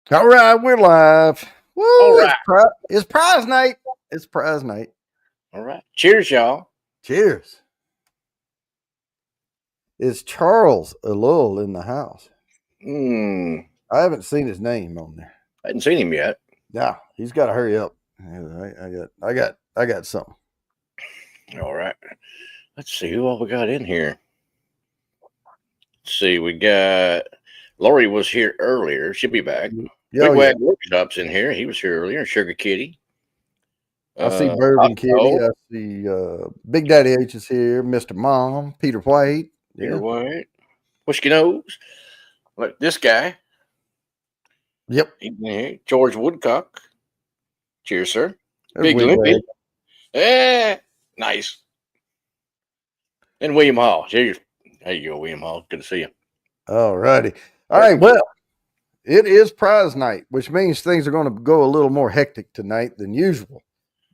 All right, we're live. All Woo! right. It's prize night. It's prize night. All right. Cheers, y'all. Cheers. Is Charles Alul in the house? Hmm. I haven't seen his name on there. I hadn't seen him yet. Yeah, he's got to hurry up. I got something. All right. Let's see who all we got in here. Let's see. We got Lori was here earlier. She'll be back. Oh yeah, Wigwag Workshop's in here. He was here earlier. Sugar Kitty. I see Bourbon Kitty. Taco. I see Big Daddy H is here. Mr. Mom, Peter White. Peter Yeah. White. Whiskey Nose. Look, this guy. Yep. He's in here. George Woodcock. Cheers, sir. There's Big Limpy. Wigwag. Nice. And William Hall. Cheers. There you go, William Hall. Good to see you. All righty. All right. Well, it is prize night, which means things are going to go a little more hectic tonight than usual.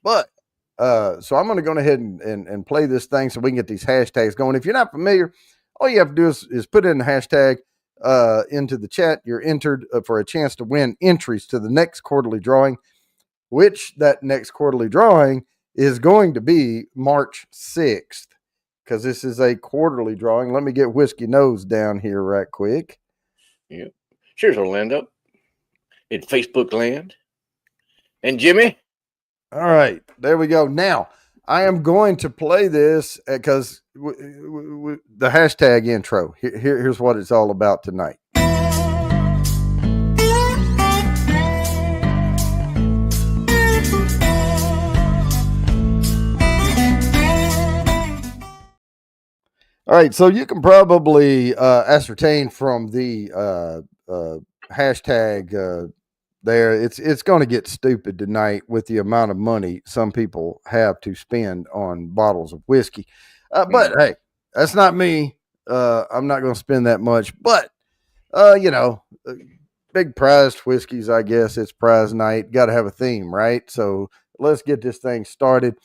But so I'm going to go ahead and play this thing so we can get these hashtags going. If you're not familiar, all you have to do is put in the hashtag into the chat. You're entered for a chance to win entries to the next quarterly drawing, which that next quarterly drawing is going to be March 6th because this is a quarterly drawing. Let me get Whiskey Nose down here right quick. Yep. Cheers, Orlando. In Facebook land. And Jimmy. All right, there we go. Now, I am going to play this because the hashtag intro. Here's what it's all about tonight. All right, so you can probably ascertain from the hashtag there, it's going to get stupid tonight with the amount of money some people have to spend on bottles of whiskey. But hey, that's not me. I'm not going to spend that much. But you know, big prized whiskeys. I guess it's prize night. Got to have a theme, right? So let's get this thing started.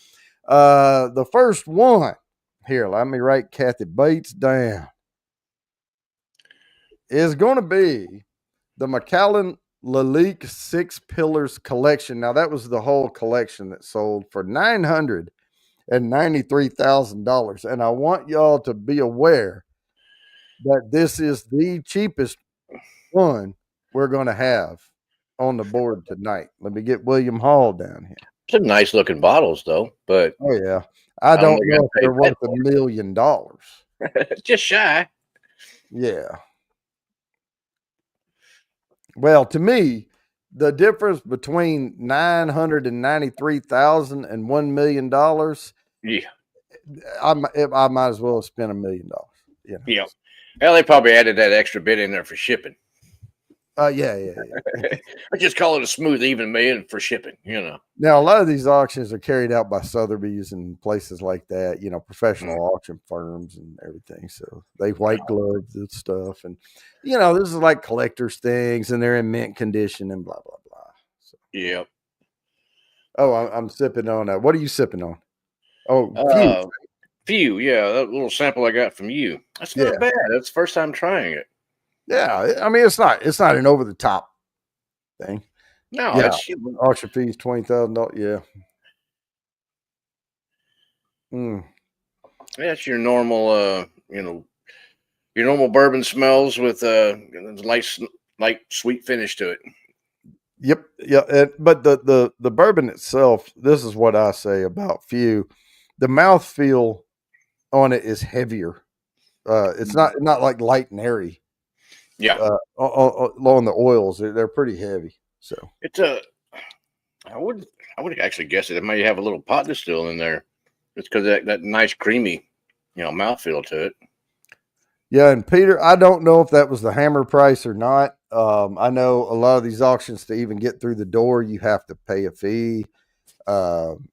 The first one here. Let me write Kathy Bates down. Is going to be the Macallan Lalique Six Pillars collection. Now that was the whole collection that sold for $993,000, and I want y'all to be aware that this is the cheapest one we're going to have on the board tonight. Let me get William Hall down here. Some nice looking bottles, though. But oh yeah, I don't know if they're worth $1 million. Just shy. Yeah. Well, to me, the difference between $993,000 and $1 million, yeah, I might as well have spent $1 million. You know? Yeah. Well, they probably added that extra bit in there for shipping. Yeah. I just call it a smooth, even million for shipping, you know. Now, a lot of these auctions are carried out by Sotheby's and places like that, you know, professional auction firms and everything. So they white glove the stuff. And, you know, this is like collector's things and they're in mint condition and blah, blah, blah. So, yeah. Oh, I'm sipping on that. What are you sipping on? Oh, Few. Yeah. That little sample I got from you. That's not bad. That's the first time trying it. Yeah, I mean it's not an over the top thing. No, yeah, auction fees $20,000. Yeah, that's your normal, your normal bourbon smells with light sweet finish to it. Yep, yeah, but the bourbon itself, this is what I say about Few. The mouthfeel on it is heavier. It's not like light and airy. Yeah, on the oils, they're pretty heavy. So it's I would actually guess it may have a little pot distill in there. It's because that nice creamy, mouthfeel to it. Yeah, and Peter, I don't know if that was the hammer price or not. I know a lot of these auctions, to even get through the door, you have to pay a fee, and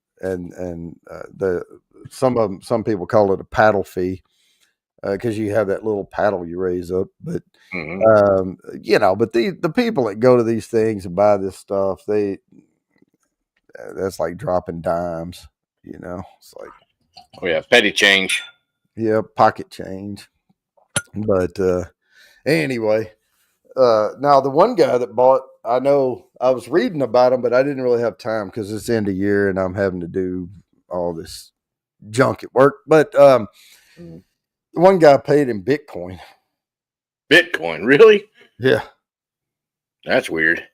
some people call it a paddle fee because you have that little paddle you raise up. But but the people that go to these things and buy this stuff, that's like dropping dimes. It's like, oh yeah, petty change. Yeah, pocket change. But anyway, Now the one guy that bought, I know I was reading about him, but I didn't really have time because it's end of year and I'm having to do all this junk at work. But Mm. the one guy paid in Bitcoin. Bitcoin, really? Yeah, That's weird.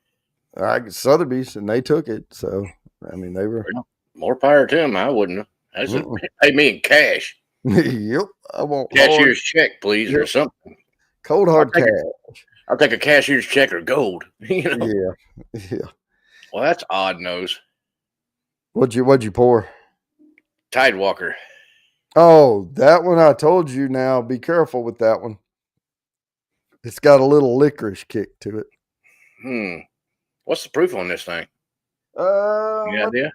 Sotheby's, and they took it. So I mean, they were. Well, more power to him. I wouldn't have. That's a, pay me in cash. Yep, I want hard. Cashier's check, please, or Yep, something. cold I'll hard take cash. I'll take a cashier's check or gold. You know. Yeah, yeah. Well, that's odd nose. What'd you pour? Tidewalker. Oh, that one I told you. Now be careful with that one. It's got a little licorice kick to it. What's the proof on this thing? Any Let me, idea?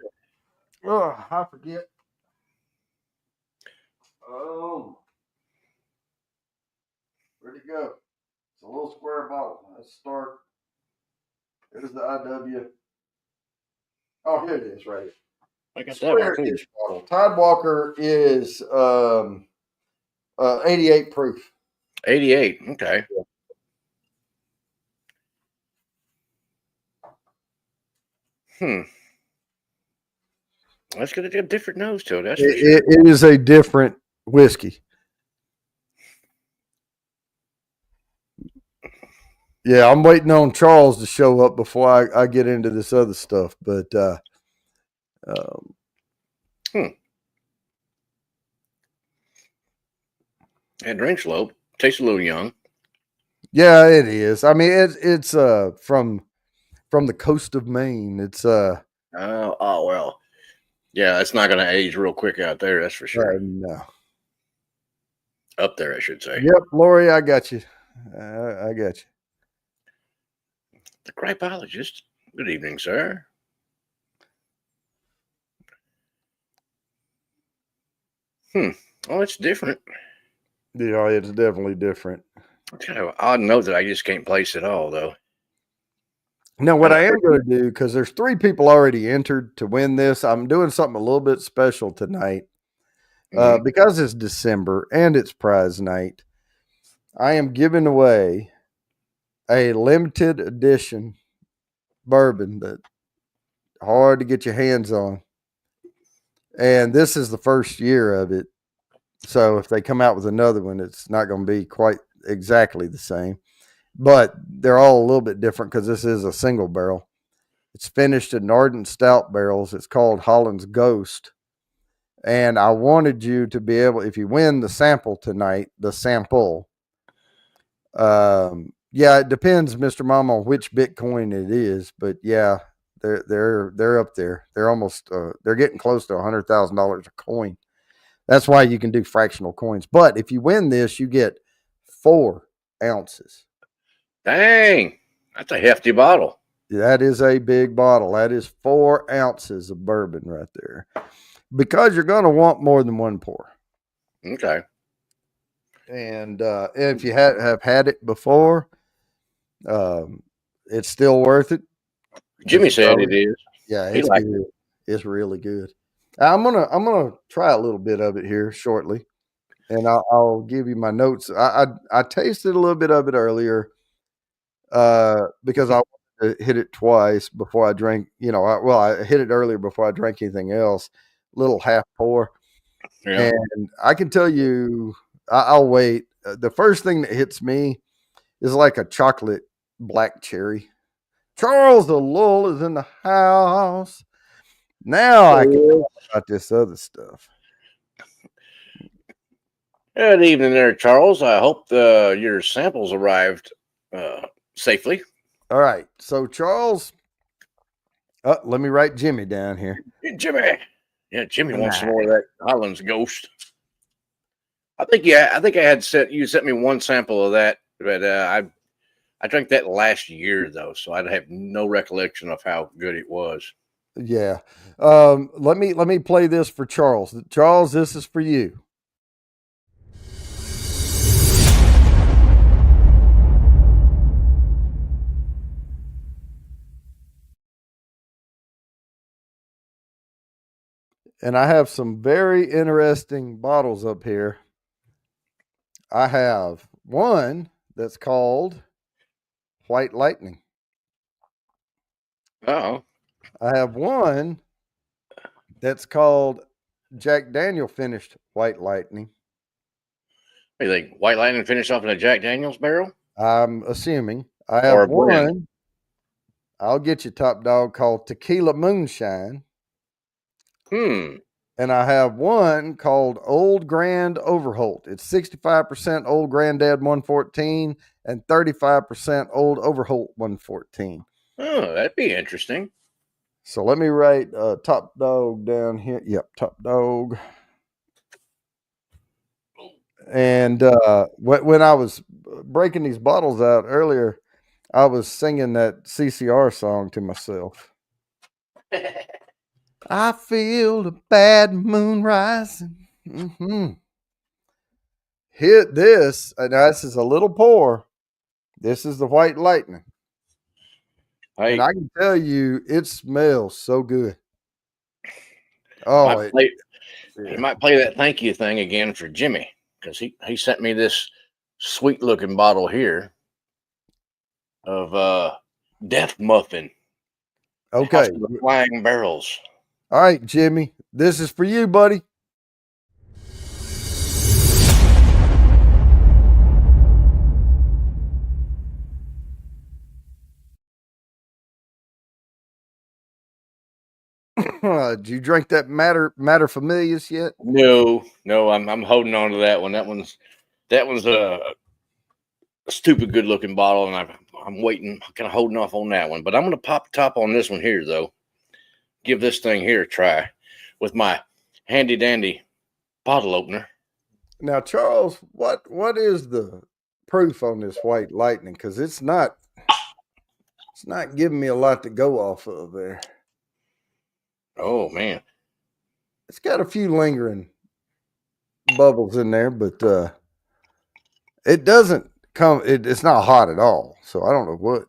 I forget. Oh, where'd it go? It's a little square bottle. Let's start. There's the IW. Oh, here it is, right here. I got that one too. Bottle. Tidewalker is 88 proof. 88. Okay. That's gonna get a different nose to it. That's for sure. It is a different whiskey. Yeah, I'm waiting on Charles to show up before I get into this other stuff. But It drinks low. Tastes a little young. yeah, it is. I mean, it's from the coast of Maine. It's Oh well. Yeah, it's not gonna age real quick out there. That's for sure. no. Up there, I should say. Yep, Lori, I got you. I got you. The gripologist. Good evening, sir. Oh, it's different. Yeah, it's definitely different. It's kind of an odd note that I just can't place at all, though. Now, what I am going to do, because there's 3 people already entered to win this, I'm doing something a little bit special tonight. Because it's December and it's prize night, I am giving away a limited edition bourbon that hard to get your hands on. And this is the first year of it. So if they come out with another one, it's not going to be quite exactly the same. But they're all a little bit different because this is a single barrel. It's finished in ardent stout barrels. It's called Holland's Ghost. And I wanted you to be able, if you win the sample tonight, the sample, yeah, it depends, Mr. Mom, on which Bitcoin it is, but yeah, they're up there. They're almost they're getting close to $100,000 a coin. That's why you can do fractional coins. But if you win this, you get 4 ounces. Dang, that's a hefty bottle. That is a big bottle. That is 4 ounces of bourbon right there. Because you're going to want more than one pour. Okay. And if you have had it before, it's still worth it. Jimmy said it is. Yeah, it's good. It's really good. I'm gonna try a little bit of it here shortly, and I'll give you my notes. I tasted a little bit of it earlier, because I wanted to hit it twice before I drank. You know, I hit it earlier before I drank anything else. Little half pour, Yeah. and I can tell you, I'll wait. The first thing that hits me is like a chocolate black cherry. Charles the Lull is in the house. Now I can talk about this other stuff. Good evening there, Charles. I hope your samples arrived safely. All right. So, Charles, let me write Jimmy down here. Jimmy. Yeah, Jimmy wants some more of that Holland's Ghost. I think I had you sent me one sample of that, but I drank that last year though, so I have no recollection of how good it was. Yeah. Let me play this for Charles. Charles, this is for you. And I have some very interesting bottles up here. I have one that's called White Lightning. Oh, I have one that's called Jack Daniel finished White Lightning. you think White Lightning finished off in a Jack Daniels barrel I'm assuming. I or have a blend? one, I'll get you top dog, called Tequila Moonshine. And I have one called Old Grand Overholt. It's 65% Old Granddad 114 and 35% Old Overholt 114. Oh, that'd be interesting. So let me write top dog down here. Yep, top dog. And when I was breaking these bottles out earlier, I was singing that CCR song to myself. I feel the bad moon rising. Mm-hmm. Hit this. Now, this is a little pour. This is the White Lightning. And I can tell you, it smells so good. Oh, I might play that thank you thing again for Jimmy, because he sent me this sweet looking bottle here of Death Muffin. Okay. House of the Flying Barrels. All right, Jimmy. This is for you, buddy. Did you drink that Matter Familias yet? No, I'm holding on to that one. That one's a stupid good looking bottle, and I'm waiting, kind of holding off on that one. But I'm gonna pop top on this one here though. Give this thing here a try with my handy dandy bottle opener. Now, Charles, what is the proof on this White Lightning? Because it's not giving me a lot to go off of there. Oh man, it's got a few lingering bubbles in there, but it doesn't come. It's not hot at all, so I don't know what.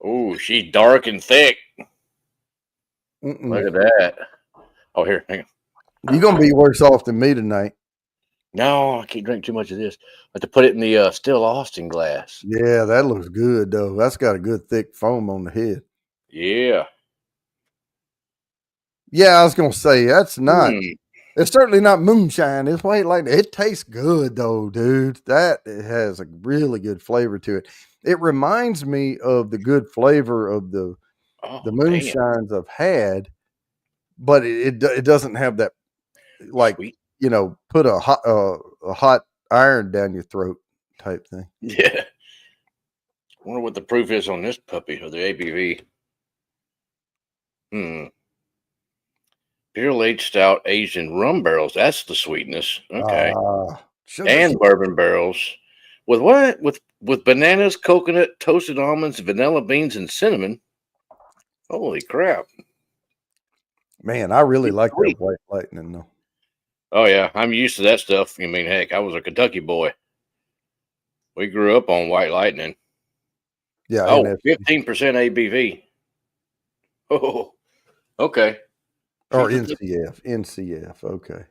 Oh, she's dark and thick. Mm-mm. Look at that. Oh, here, hang on. You're gonna be worse off than me tonight. No, I can't drink too much of this. But to put it in the Still Austin glass. Yeah, that looks good though. That's got a good thick foam on the head. Yeah. Yeah, I was gonna say that's not. It's certainly not moonshine. It's White Lightning. It tastes good though, dude. That it has a really good flavor to it. It reminds me of the good flavor of the moonshines I've had, but it doesn't have that, like, sweet, put a hot iron down your throat type thing. Yeah. I wonder what the proof is on this puppy, or the ABV. Barrel aged stout aged in rum barrels. That's the sweetness. Okay. And bourbon barrels. With what? With bananas, coconut, toasted almonds, vanilla beans, and cinnamon. Holy crap. Man, I really like that White Lightning though. Oh yeah, I'm used to that stuff. I mean, heck, I was a Kentucky boy. We grew up on White Lightning. Yeah. Oh, 15% ABV. Oh, okay. Or NCF. Okay.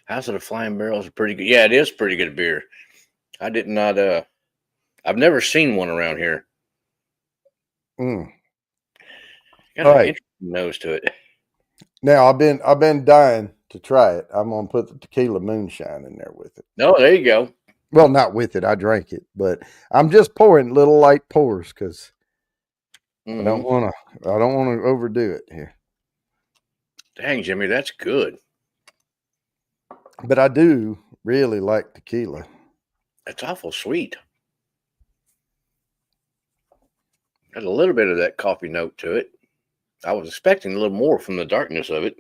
House of the Flying Barrels are pretty good. Yeah, it is pretty good beer. I did not. I've never seen one around here. Got an interesting nose to it. Now I've been dying to try it. I'm gonna put the tequila moonshine in there with it. Oh, there you go. Well, not with it. I drank it, but I'm just pouring little light pours because I don't want to overdo it here. Dang, Jimmy, that's good. But I do really like tequila. It's awful sweet. Got a little bit of that coffee note to it. I was expecting a little more from the darkness of it.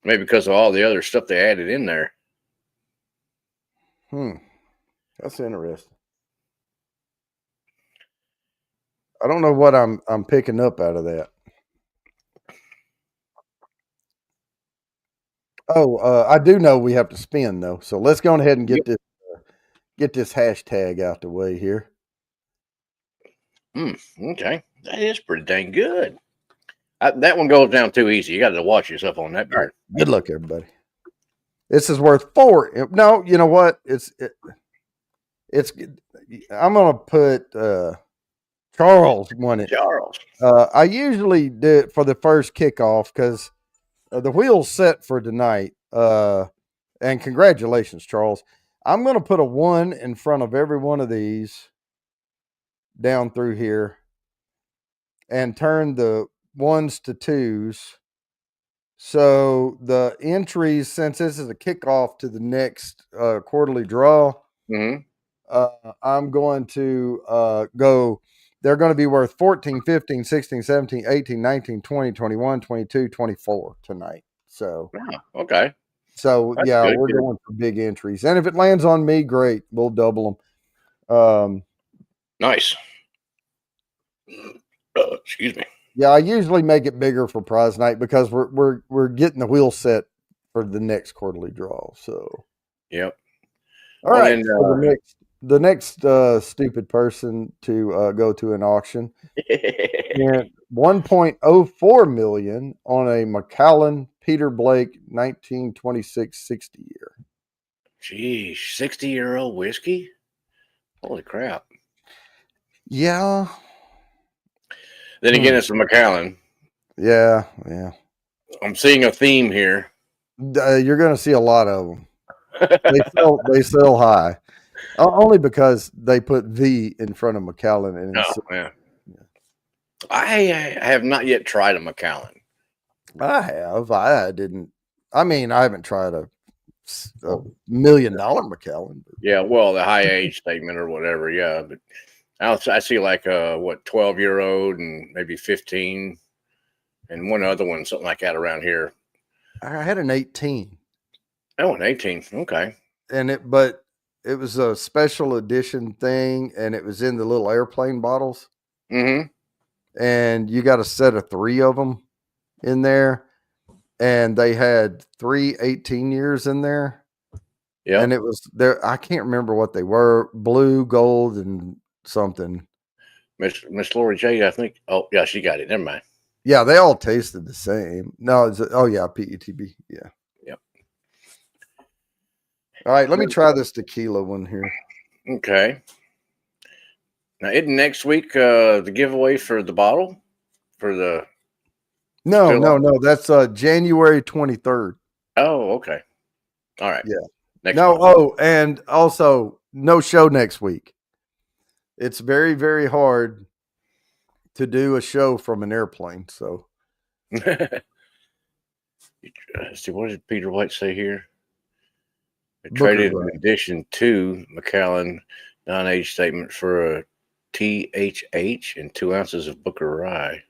Maybe because of all the other stuff they added in there. That's interesting. I don't know what I'm picking up out of that. Oh, I do know we have to spin though. So let's go ahead and get this hashtag out the way here. Okay, that is pretty dang good. That one goes down too easy. You got to watch yourself on that beer. Right. Good luck, everybody. This is worth 4. No, you know what? it's. I'm gonna put Charles won it. Charles. I usually do it for the first kickoff because the wheel's set for tonight. And congratulations, Charles. I'm going to put a 1 in front of every one of these down through here and turn the 1s to 2s. So the entries, since this is a kickoff to the next quarterly draw, I'm going to go. They're going to be worth 14, 15, 16, 17, 18, 19, 20, 21, 22, 24 tonight. So, okay. So, That's yeah, good, we're going for big entries. And if it lands on me, great. We'll double them. Nice. Excuse me. Yeah, I usually make it bigger for prize night because we're getting the wheel set for the next quarterly draw. So, yep. All right. Then, so the next stupid person to go to an auction spent $1.04 million on a Macallan Peter Blake 1926 60 year. Geez, 60-year-old whiskey? Holy crap. Yeah. Then again, it's a Macallan. Yeah. I'm seeing a theme here. You're going to see a lot of them. They sell high. Only because they put V in front of Macallan. And yeah. I have not yet tried a Macallan. I have. I didn't. I mean, I haven't tried a $1 million Macallan. Yeah, well, the high age statement or whatever. Yeah, but I see like 12-year-old and maybe 15, and one other one, something like that around here. I had an 18. Oh, an 18. Okay. But it was a special edition thing, and it was in the little airplane bottles. Mm-hmm. And you got a set of 3 of them in there, and they had 3 18 years in there. Yeah, and it was there. I can't remember what they were: blue, gold, and something. Miss Lori J, I think. Oh, yeah, she got it. Never mind. Yeah, they all tasted the same. No, PETB. Yeah. Yep. All right, let me try this tequila one here. Okay. Now, isn't next week the giveaway for the bottle? For the No. That's January 23rd. Oh, okay. All right. Yeah. And also no show next week. It's very, very hard to do a show from an airplane. So, let's see, what did Peter White say here? I traded in addition to Macallan non-age statement for a THH and 2 ounces of Booker Rye.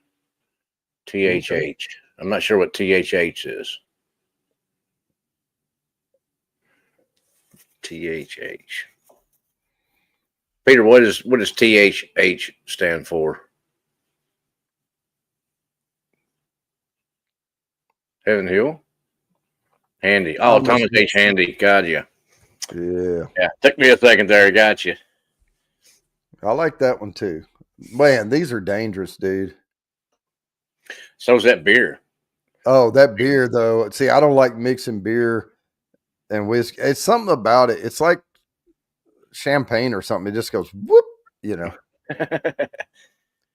THH. Okay. I'm not sure what THH is. THH. Peter, what does THH stand for? Heaven Hill? Handy. Oh, Thomas H. Handy. Got you. Yeah. Yeah. Took me a second there. Got you. I like that one too. Man, these are dangerous, dude. So's that beer. Oh, that beer though. See, I don't like mixing beer and whiskey. It's something about it. It's like champagne or something. It just goes whoop, you know.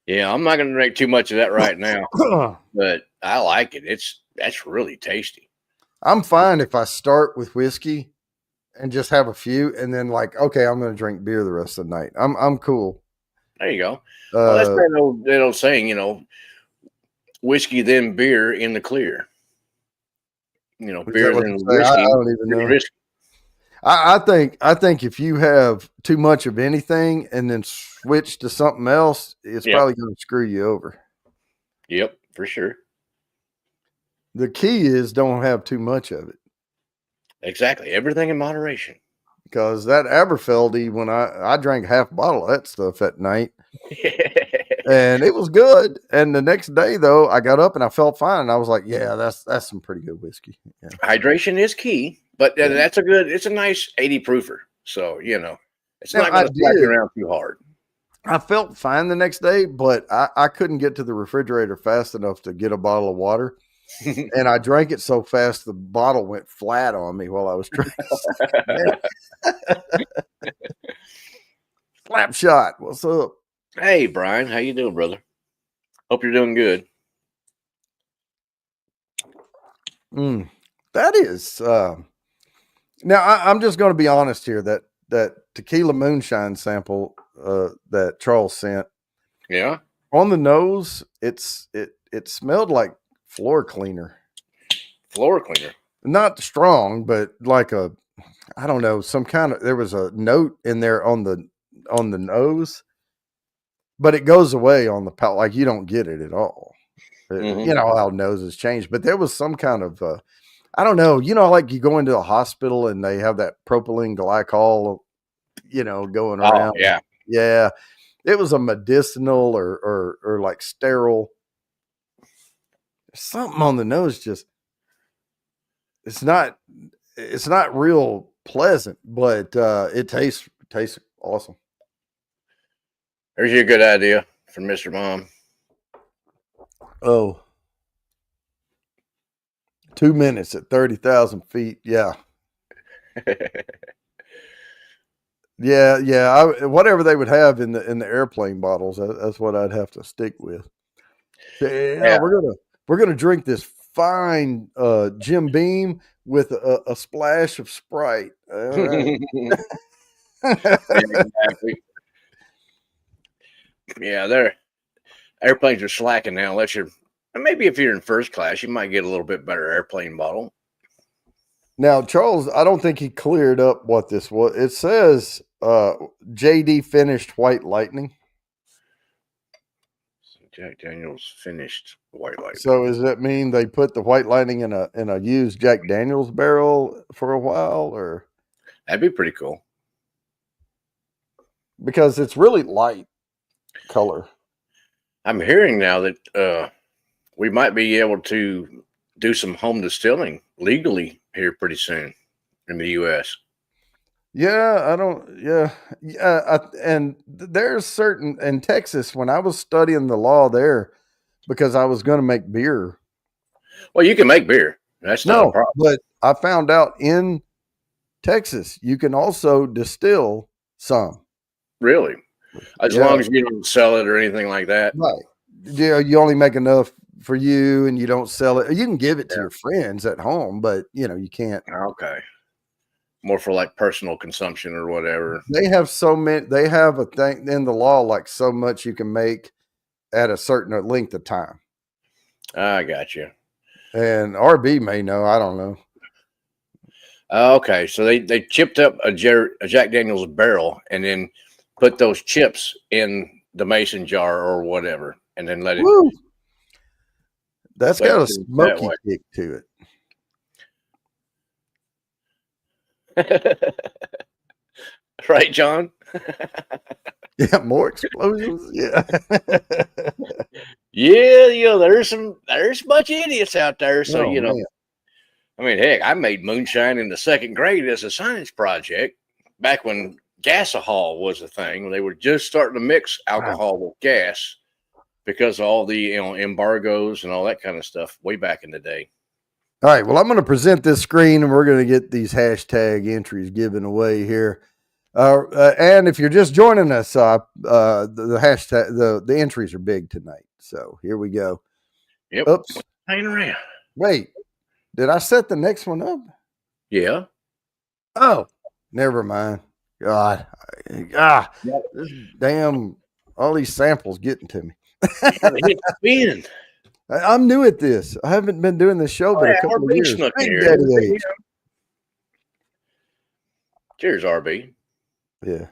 Yeah, I'm not going to drink too much of that right now, but I like it. That's really tasty. I'm fine if I start with whiskey and just have a few, and then like, okay, I'm going to drink beer the rest of the night. I'm cool. There you go. Well, that's that old saying, you know, whiskey then beer in the clear. You know, beer then whiskey. I don't even know. I think if you have too much of anything and then switch to something else, it's probably going to screw you over. Yep, for sure. The key is don't have too much of it. Exactly. Everything in moderation. Because that Aberfeldy, when I drank half a bottle of that stuff at night, and it was good. And the next day, though, I got up and I felt fine. And I was like, yeah, that's some pretty good whiskey. Yeah. Hydration is key, but it's a nice 80 proofer. So, you know, it's not going to slack you around too hard. I felt fine the next day, but I couldn't get to the refrigerator fast enough to get a bottle of water. And I drank it so fast the bottle went flat on me while I was drinking. Slapshot, what's up? Hey, Brian, how you doing, brother? Hope you're doing good. That is now I'm just going to be honest here that tequila moonshine sample that Charles sent. Yeah, On the nose, it smelled like floor cleaner. floor cleaner. Not strong, but like I don't know, some kind of there was a note in there on the nose, but it goes away on the palate. Like you don't get it at all. You know how noses change, but there was some kind of I don't know. You know, like you go into a hospital and they have that propylene glycol, going around. Oh, yeah. Yeah. It was a medicinal or like sterile. Something on the nose just it's not real pleasant, but it tastes awesome. There's your good idea from Mr. Mom. Oh. 2 minutes at 30,000 feet. Yeah. Yeah. Whatever they would have in the airplane bottles, that's what I'd have to stick with. Yeah. We're gonna drink this fine Jim Beam with a splash of Sprite. All right. Yeah, exactly. Yeah, they're airplanes are slacking now. Unless you're maybe if you're in first class, you might get a little bit better airplane bottle. Now, Charles, I don't think he cleared up what this was. It says JD finished White Lightning. Jack Daniels finished White Lightning. So does that mean they put the White Lightning in a used Jack Daniels barrel for a while, or That'd be pretty cool. Because it's really light color. I'm hearing now that we might be able to do some home distilling legally here pretty soon in the U.S. Yeah, and there's certain in Texas when I was studying the law there because I was going to make beer. Well, you can make beer. That's not a problem. But I found out in Texas you can also distill some. Really? As long as you don't sell it or anything like that. Right. Yeah, you only make enough for you and you don't sell it. You can give it to your friends at home, but you can't. Okay. More for like personal consumption or whatever. They have they have a thing in the law, like so much you can make at a certain length of time. I got you. And RB may know, I don't know. Okay. So they chipped up a Jack Daniels barrel and then put those chips in the mason jar or whatever, and then let it. Woo! That's got a smoky kick to it. Right, John? Yeah, more explosions. Yeah. Yeah, there's a bunch of idiots out there. So, man. I mean, heck, I made moonshine in the second grade as a science project back when gasohol was a thing. They were just starting to mix alcohol with gas because of all the embargoes and all that kind of stuff way back in the day. All right, well, I'm going to present this screen and we're going to get these hashtag entries given away here. And if you're just joining us, the hashtag the entries are big tonight. So here we go. Yep. Oops. Hanging around. Wait, did I set the next one up? Yeah. Oh, never mind. God, this damn all these samples getting to me. I'm new at this. I haven't been doing this show but a couple of years. Big Daddy H. Cheers, RB. Yeah.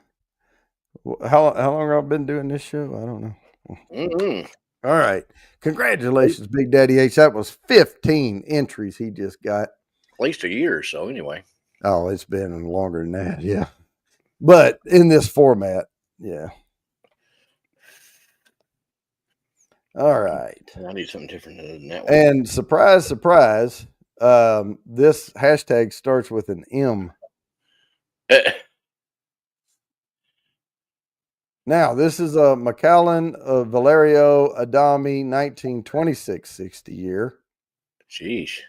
How long have I been doing this show? I don't know. All right. Congratulations, Big Daddy H. That was 15 entries he just got. At least a year or so, anyway. Oh, it's been longer than that. Yeah. But in this format. Yeah. All right. I need something different than that one. And surprise, surprise, this hashtag starts with an M. Now, this is a Macallan Valerio Adami 1926 60 year. Sheesh.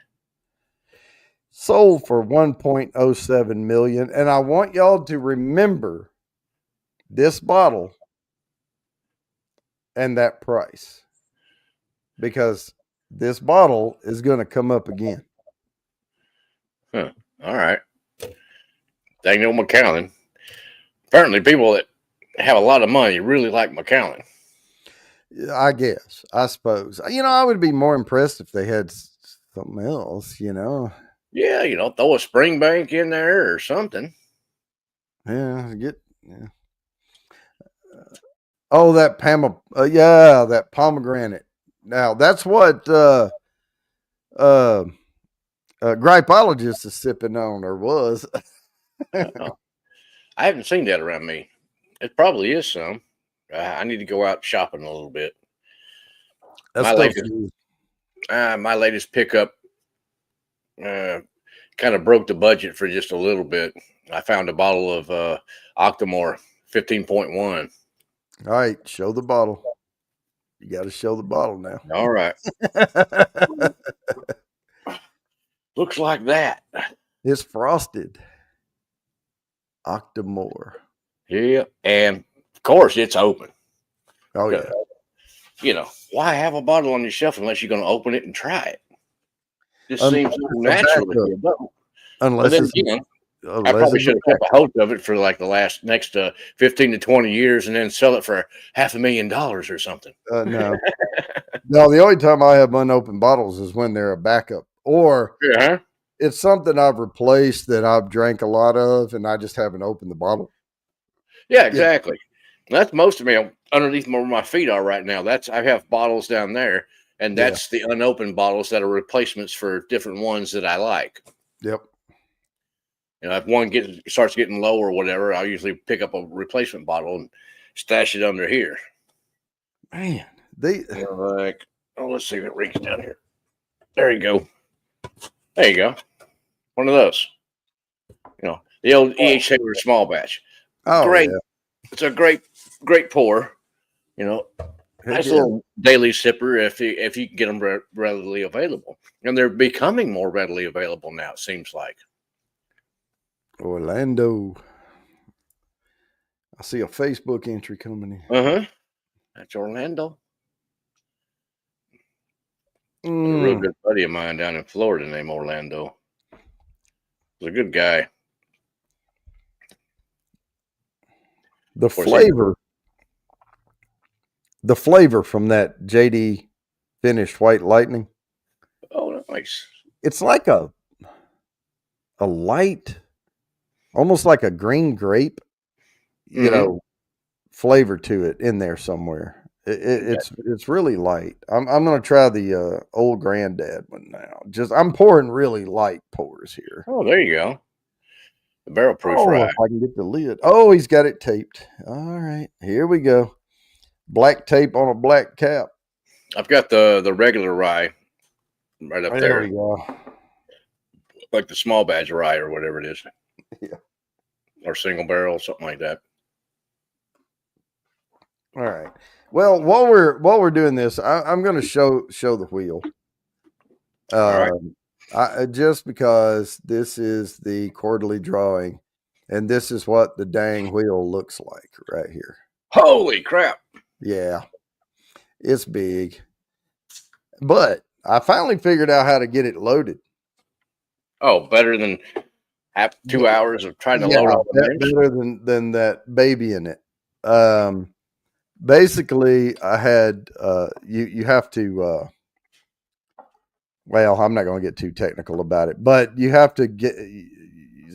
Sold for $1.07 million. And I want y'all to remember this bottle and that price, because this bottle is going to come up again. Huh. All right. Dang no Macallan. Apparently, people that have a lot of money really like Macallan. I guess, I suppose. I would be more impressed if they had something else, Yeah, throw a Springbank in there or something. Yeah, yeah. Oh, that that pomegranate. Now that's what Gripeologist is sipping on, or was. Oh, I haven't seen that around me. It probably is some. I need to go out shopping a little bit. That My stuff's latest, good. my latest pickup kind of broke the budget for just a little bit. I found a bottle of Octomore 15.1. All right, show the bottle. You got to show the bottle now. All right. Looks like that. It's frosted. Octomore. Yeah. And of course, it's open. Oh, yeah. Why have a bottle on your shelf unless you're going to open it and try it? Just Unless seems it's a natural backup. if you don't. Unless But then it's again, I unless probably it's should have kept a hold of it for like the next 15 to 20 years and then sell it for $500,000 or something. no. No, the only time I have unopened bottles is when they're a backup, or Yeah. it's something I've replaced that I've drank a lot of, and I just haven't opened the bottle. Yeah, exactly. That's most of me underneath where my feet are right now. I have bottles down there, and that's the unopened bottles that are replacements for different ones that I like. Yep. If one starts getting low or whatever, I'll usually pick up a replacement bottle and stash it under here. Man, let's see if it reaches down here. There you go. There you go. One of those. The old E.H. Taylor small batch. Oh, great. Yeah. It's a great pour. Nice little daily sipper if you can get them readily available. And they're becoming more readily available now, it seems like. Orlando. I see a Facebook entry coming in. Uh-huh. That's Orlando. A real good buddy of mine down in Florida named Orlando. He's a good guy. The flavor from that JD finished White Lightning. Oh, nice. It's like a light, almost like a green grape, flavor to it in there somewhere. It's really light. I'm going to try the Old Granddad one now. I'm pouring really light pours here. Oh, there you go. The barrel proof rye. If I can get the lid. Oh, he's got it taped. All right, here we go. Black tape on a black cap. I've got the regular rye right up there. There we go. Like the small batch rye or whatever it is. Yeah. Or single barrel, something like that. All right. Well, while we're doing this, I'm going to show the wheel. All right. Just because this is the quarterly drawing, and this is what the dang wheel looks like right here. Holy crap! Yeah, it's big, but I finally figured out how to get it loaded. Oh, better than 2 hours of trying to load up. Better than that baby in it. Basically, I had you have to. Well, I'm not going to get too technical about it, but you have to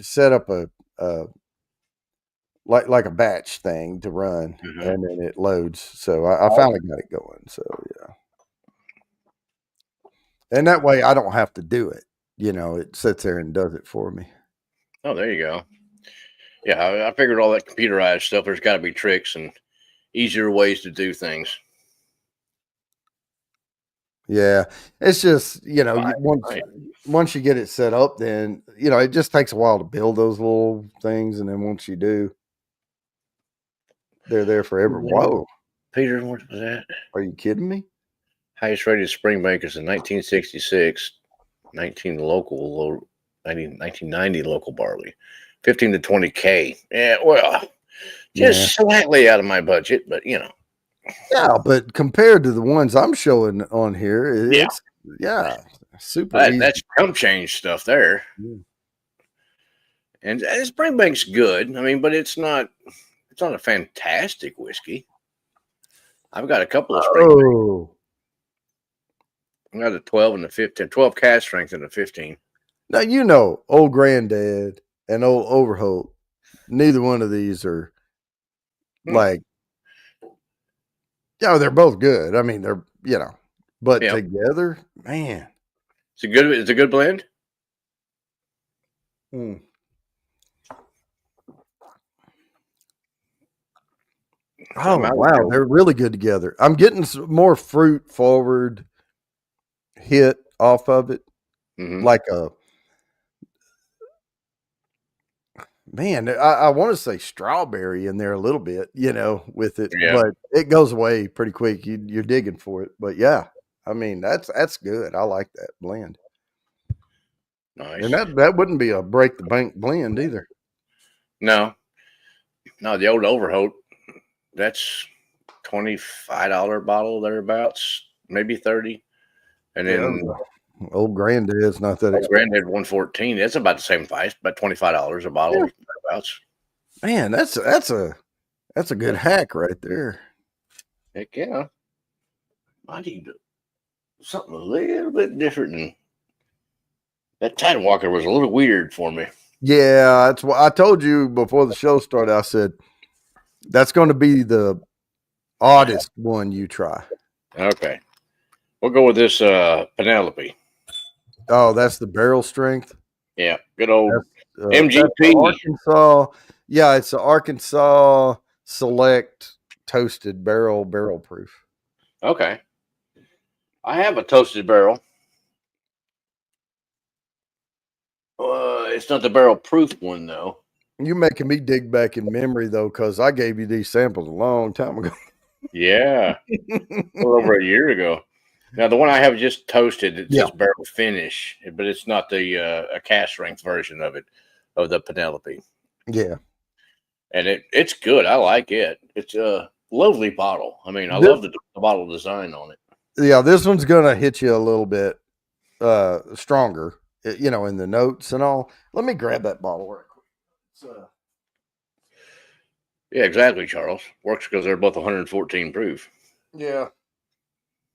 set up a like a batch thing to run, and then it loads. So I finally got it going. So yeah, and that way I don't have to do it. It sits there and does it for me. Oh, there you go. Yeah, I figured all that computerized stuff. There's got to be tricks and easier ways to do things. Yeah, it's just once you get it set up, then it just takes a while to build those little things, and then once you do, they're there forever. Whoa, Peter, what was that? Are you kidding me? Highest rated Springbank is in 1966, 1990 local barley, 15 to 20K. Yeah, well, Just slightly out of my budget, but Yeah, but compared to the ones I'm showing on here, it's super easy. That's chump change stuff there. Yeah. And Springbank's good. I mean, but it's not a fantastic whiskey. I've got a couple of Springbank. Oh, I got a 12 and a 15, 12 cask strength and a 15. now old Granddad and old Overholt. Neither one of these are like, they're both good. I mean, they're but together, man, It's a good blend. Mm. Oh wow, they're really good together. I'm getting some more fruit forward hit off of it, like a man. I want to say strawberry in there a little bit, with it, but it goes away pretty quick. You're digging for it, but yeah, I mean that's good. I like that blend. Nice, and that wouldn't be a break the bank blend either. No, the old Overholt. That's $25 bottle thereabouts, maybe 30, and then old Granddad's not that expensive. Granddad 114. That's about the same price, about $25 a bottle thereabouts. Man, that's a good hack right there. Heck yeah, I need something a little bit different. Than that Tidewalker was a little weird for me. Yeah, that's what I told you before the show started. I said that's going to be the oddest one you try. Okay, we'll go with this Penelope. Oh, that's the barrel strength. Yeah, good old MGP. Arkansas. Yeah, it's the Arkansas Select Toasted Barrel Proof. Okay, I have a toasted barrel. It's not the barrel proof one though. You're making me dig back in memory though, because I gave you these samples a long time ago. Yeah, over a year ago. Now the one I have just toasted, it's just barrel finish, but it's not the a cask strength version of it, of the Penelope. Yeah, and it's good. I like it. It's a lovely bottle. I mean, I love the bottle design on it. Yeah, this one's gonna hit you a little bit stronger, in the notes and all. Let me grab that bottle real quick. Yeah, exactly, Charles. Works because they're both 114 proof. Yeah.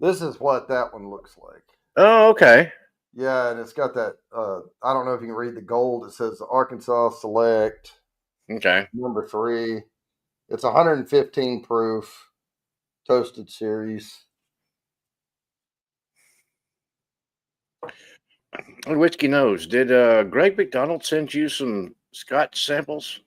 This is what that one looks like. Oh, okay. Yeah, and it's got that, I don't know if you can read the gold. It says Arkansas Select. Okay. Number 3. It's 115 proof, toasted series. Whiskey knows. Did Greg McDonald send you some Scotch samples?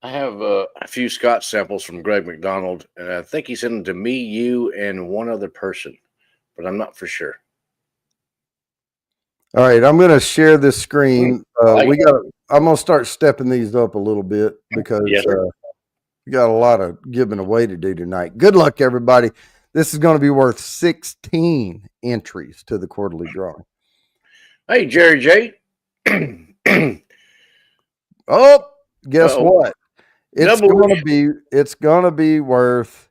I have a few Scotch samples from Greg McDonald, and I think he sent them to me, you, and one other person, but I'm not for sure. All right, I'm going to share this screen. I'm going to start stepping these up a little bit because we got a lot of giving away to do tonight. Good luck, everybody. This is going to be worth 16 entries to the quarterly drawing. Hey, Jerry J. Oh, guess what? It's going to be worth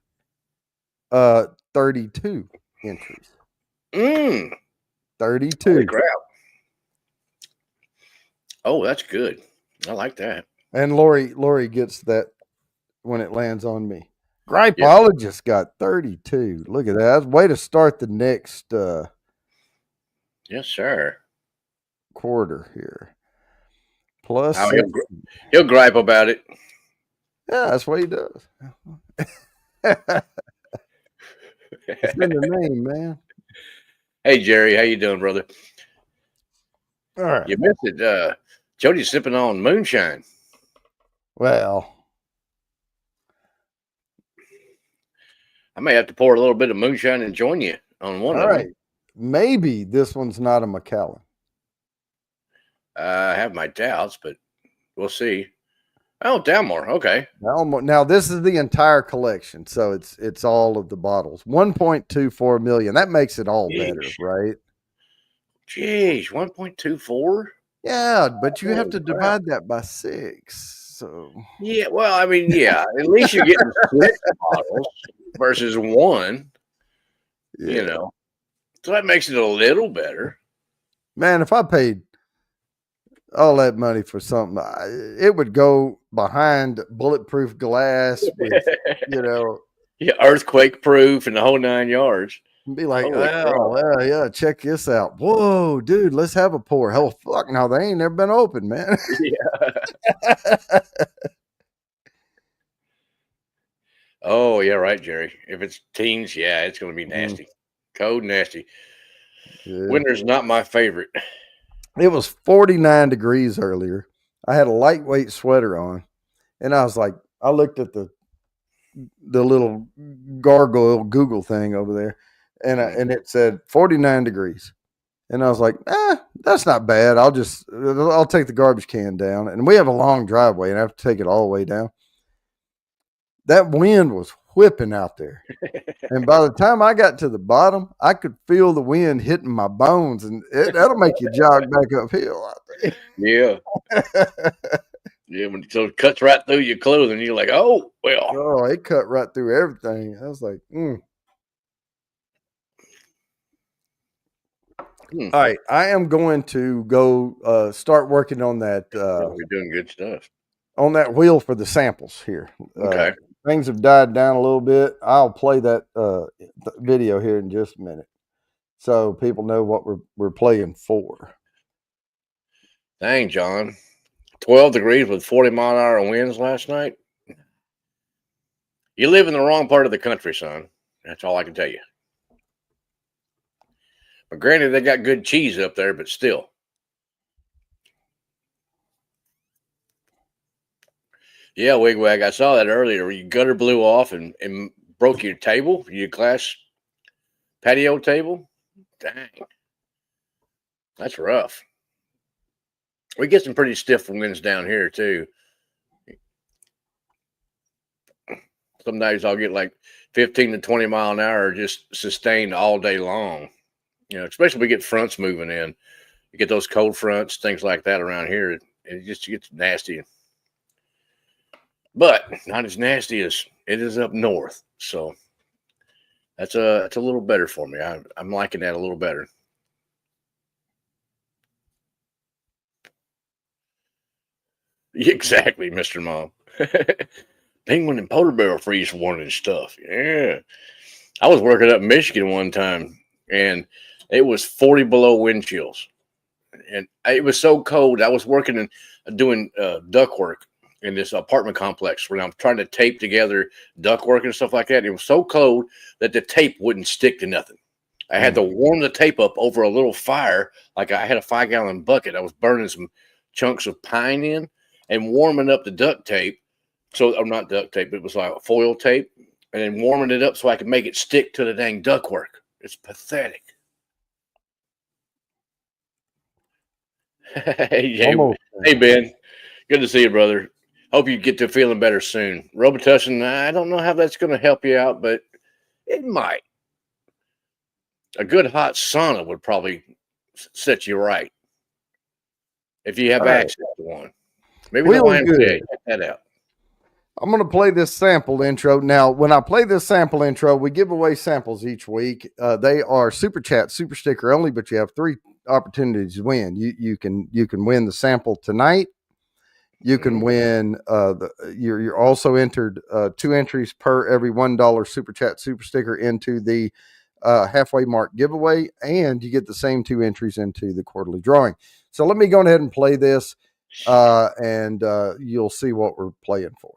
32 entries. 32. Holy crap. Oh, that's good. I like that. And Lori gets that when it lands on me. Gripeologist got 32. Look at that. That's way to start the next yes, sir. Quarter here. Plus he'll gripe about it. Yeah, that's what he does. It's in the name, man. Hey Jerry, how you doing, brother? All right. You missed it. Jody's sipping on moonshine. Well, I may have to pour a little bit of moonshine and join you on one of them. Maybe this one's not a Macallan. I have my doubts, but we'll see. Oh, Dalmore. Okay. Now this is the entire collection, so it's all of the bottles. 1.24 million. That makes it all better, right? Jeez, 1.24. Yeah, but you have Holy to crap. divide that by 6. So Yeah, well, I mean, yeah, at least you're getting 6 bottles versus 1, you yeah, know. So that makes it a little better. man, if I paid all that money for something, it would go behind bulletproof glass with, you know, Yeah, earthquake proof and the whole 9 yards. be like, Holy crap. oh, yeah, check this out. Whoa, dude, let's have a pour. Hell, fuck, no, they ain't never been open, man. Yeah. Oh, yeah, right, Jerry. If it's teens, yeah, it's going to be Mm, nasty. Cold nasty. yeah. Winter's not my favorite. It was 49 degrees earlier. I had a lightweight sweater on, and I was like, I looked at the little gargoyle Google thing over there, and it said 49 degrees. And I was like, that's not bad. I'll take the garbage can down. And we have a long driveway and I have to take it all the way down. That wind was whipping out there. And by the time I got to the bottom, I could feel the wind hitting my bones, and that'll make you jog back uphill. Yeah. Yeah, so it cuts right through your clothing. You're like, oh, well. Oh, it cut right through everything. I was like, All right, I am going to go start working on that. We're doing good stuff. On that wheel for the samples here. Okay. Things have died down a little bit. I'll play that video here in just a minute, so people know what we're playing for. Dang, John. 12 degrees with 40-mile-an-hour winds last night. You live in the wrong part of the country, son. That's all I can tell you. But granted, they got good cheese up there, but still. Yeah, Wigwag, I saw that earlier. Your gutter blew off and broke your table, your glass patio table. Dang. That's rough. We get some pretty stiff winds down here, too. Some days I'll get like 15 to 20 mile an hour just sustained all day long. You know, especially if we get fronts moving in. You get those cold fronts, things like that around here. It just gets nasty. But not as nasty as it is up north. So it's a little better for me. I'm liking that a little better. Exactly, Mr. Mom. Penguin and polar bear freeze warning and stuff. Yeah. I was working up in Michigan one time, and it was 40 below wind chills. And it was so cold. I was working and doing duct work in this apartment complex where I'm trying to tape together duct work and stuff like that. It was so cold that the tape wouldn't stick to nothing. I had to warm the tape up over a little fire. Like I had a 5-gallon bucket. I was burning some chunks of pine in and warming up the duct tape. So, or not duct tape, it was like foil tape, and then warming it up so I could make it stick to the dang duct work. It's pathetic. Hey, Ben. Good to see you, brother. Hope you get to feeling better soon. Robitussin, I don't know how that's going to help you out, but it might. A good hot sauna would probably set you right if you have access to one. Maybe the YMCA, check that out. I'm going to play this sample intro. Now, when I play this sample intro, we give away samples each week. They are super chat, super sticker only, but you have 3 opportunities to win. You can win the sample tonight. You can win. You're also entered 2 entries per every $1 super chat, super sticker into the halfway mark giveaway, and you get the same 2 entries into the quarterly drawing. So let me go ahead and play this, and you'll see what we're playing for.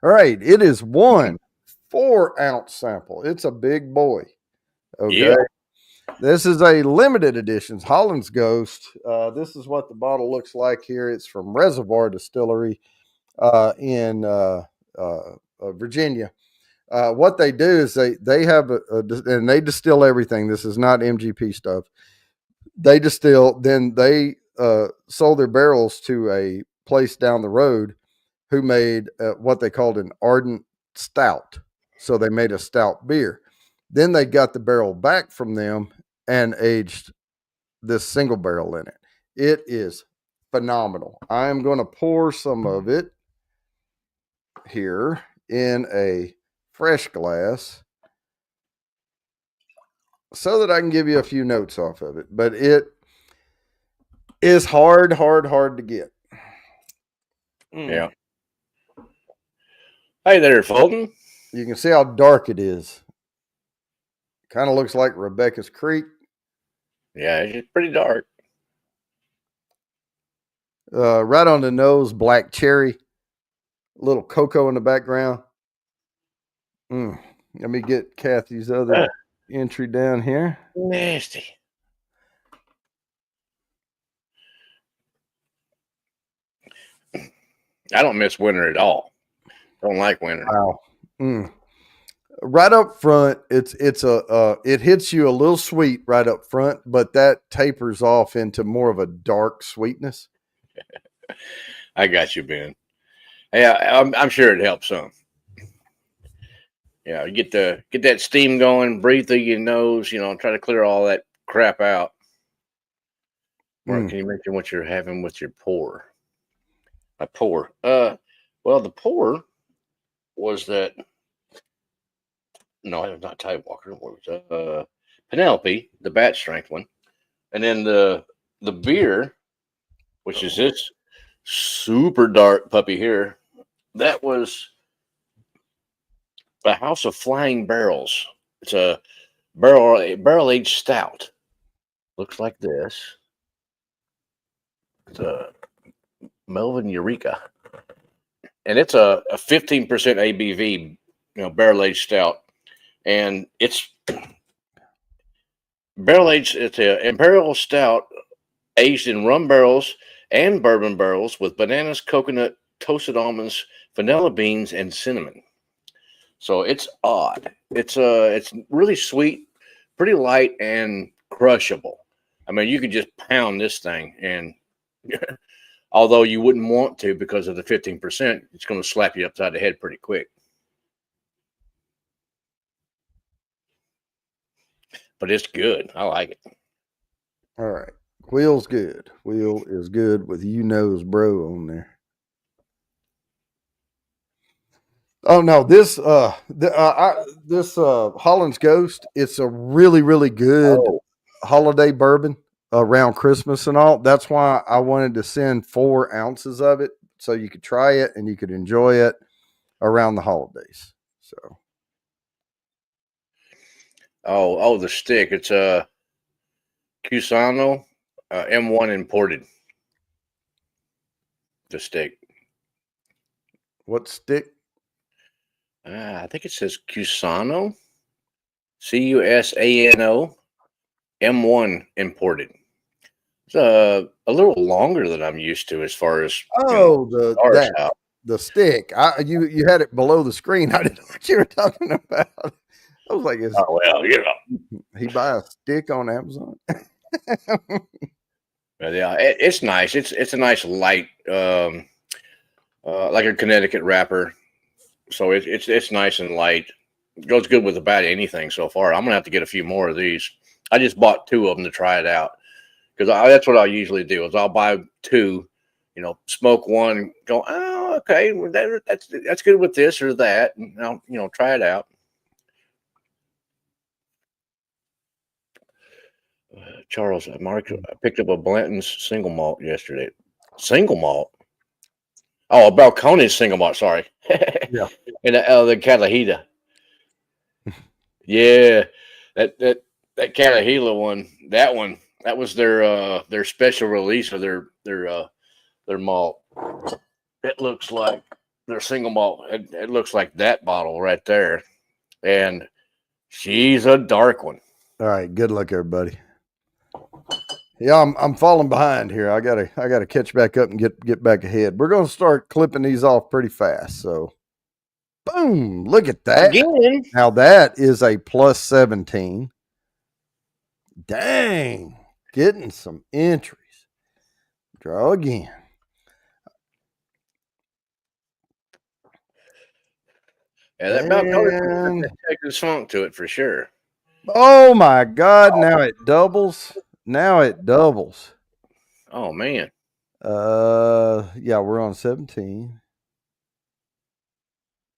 All right, it is 1 4-ounce sample. It's a big boy. Okay. Yeah. This is a limited edition Holland's Ghost. This is what the bottle looks like here. It's from Reservoir Distillery in Virginia. What they do is they have and they distill everything. This is not MGP stuff. They distill, then they sold their barrels to a place down the road who made what they called an ardent stout. So they made a stout beer. Then they got the barrel back from them and aged this single barrel in it. It is phenomenal. I am going to pour some of it here in a fresh glass so that I can give you a few notes off of it. But it is hard to get. Yeah. Hey there, Fulton. You can see how dark it is. Kind of looks like Rebecca's Creek. Yeah, it's pretty dark. Right on the nose, black cherry. A little cocoa in the background. Let me get Kathy's other entry down here. Nasty. I don't miss winter at all. Don't like winter. Wow. Right up front, it hits you a little sweet right up front, but that tapers off into more of a dark sweetness. I got you, Ben. Yeah, I'm sure it helps some. Yeah, you get that steam going, breathe through your nose, try to clear all that crap out. Mark, can you mention what you're having with your pour? A pour. Well, the pour was that. No, it was not Tidewalker. What was that? Penelope, the batch strength one, and then the beer, which is this super dark puppy here. That was a House of Flying Barrels. It's a barrel aged stout. Looks like this. It's a Melvin Eureka, and it's a 15% ABV, barrel aged stout, and it's barrel aged. It's an imperial stout aged in rum barrels and bourbon barrels with bananas, coconut, toasted almonds, vanilla beans, and cinnamon. So it's odd. It's really sweet, pretty light, and crushable. I mean, you could just pound this thing, and although you wouldn't want to because of the 15%, it's going to slap you upside the head pretty quick. But it's good. I like it. All right. Wheel's good. Wheel is good with bro on there. Oh no, this Holland's Ghost, it's a really, really good holiday bourbon around Christmas and all. That's why I wanted to send 4 ounces of it so you could try it and you could enjoy it around the holidays. So the stick. It's a Cusano M1 imported. The stick. What stick? I think it says Cusano, Cusano, M1 imported. It's a little longer than I'm used to as far as the stick. You had it below the screen. I didn't know what you were talking about. I was like, he buy a stick on Amazon. But yeah, it's nice. It's a nice light, like a Connecticut wrapper. So it's nice and light. It goes good with about anything so far. I'm gonna have to get a few more of these. I just bought 2 of them to try it out because that's what I usually do. Is I'll buy 2, smoke one, go, oh, okay, well, that's good with this or that, and I'll try it out. Charles, Mark, I picked up a Blanton's single malt yesterday. Single malt. Oh, a Balcones single malt. Sorry. Yeah. And the Catahita. Yeah, that Catahila one. That was their special release of their malt. It looks like their single malt. It looks like that bottle right there, and she's a dark one. All right, good luck, everybody. Yeah, I'm falling behind here. I gotta catch back up and get back ahead. We're gonna start clipping these off pretty fast. So, boom! Look at that. Again. Now that is a plus 17. Dang, getting some entries. Draw again. Yeah, that Mount Color's got And that Texas funk to it for sure. oh my God, now it doubles. Now it doubles. Oh man. Yeah, we're on 17.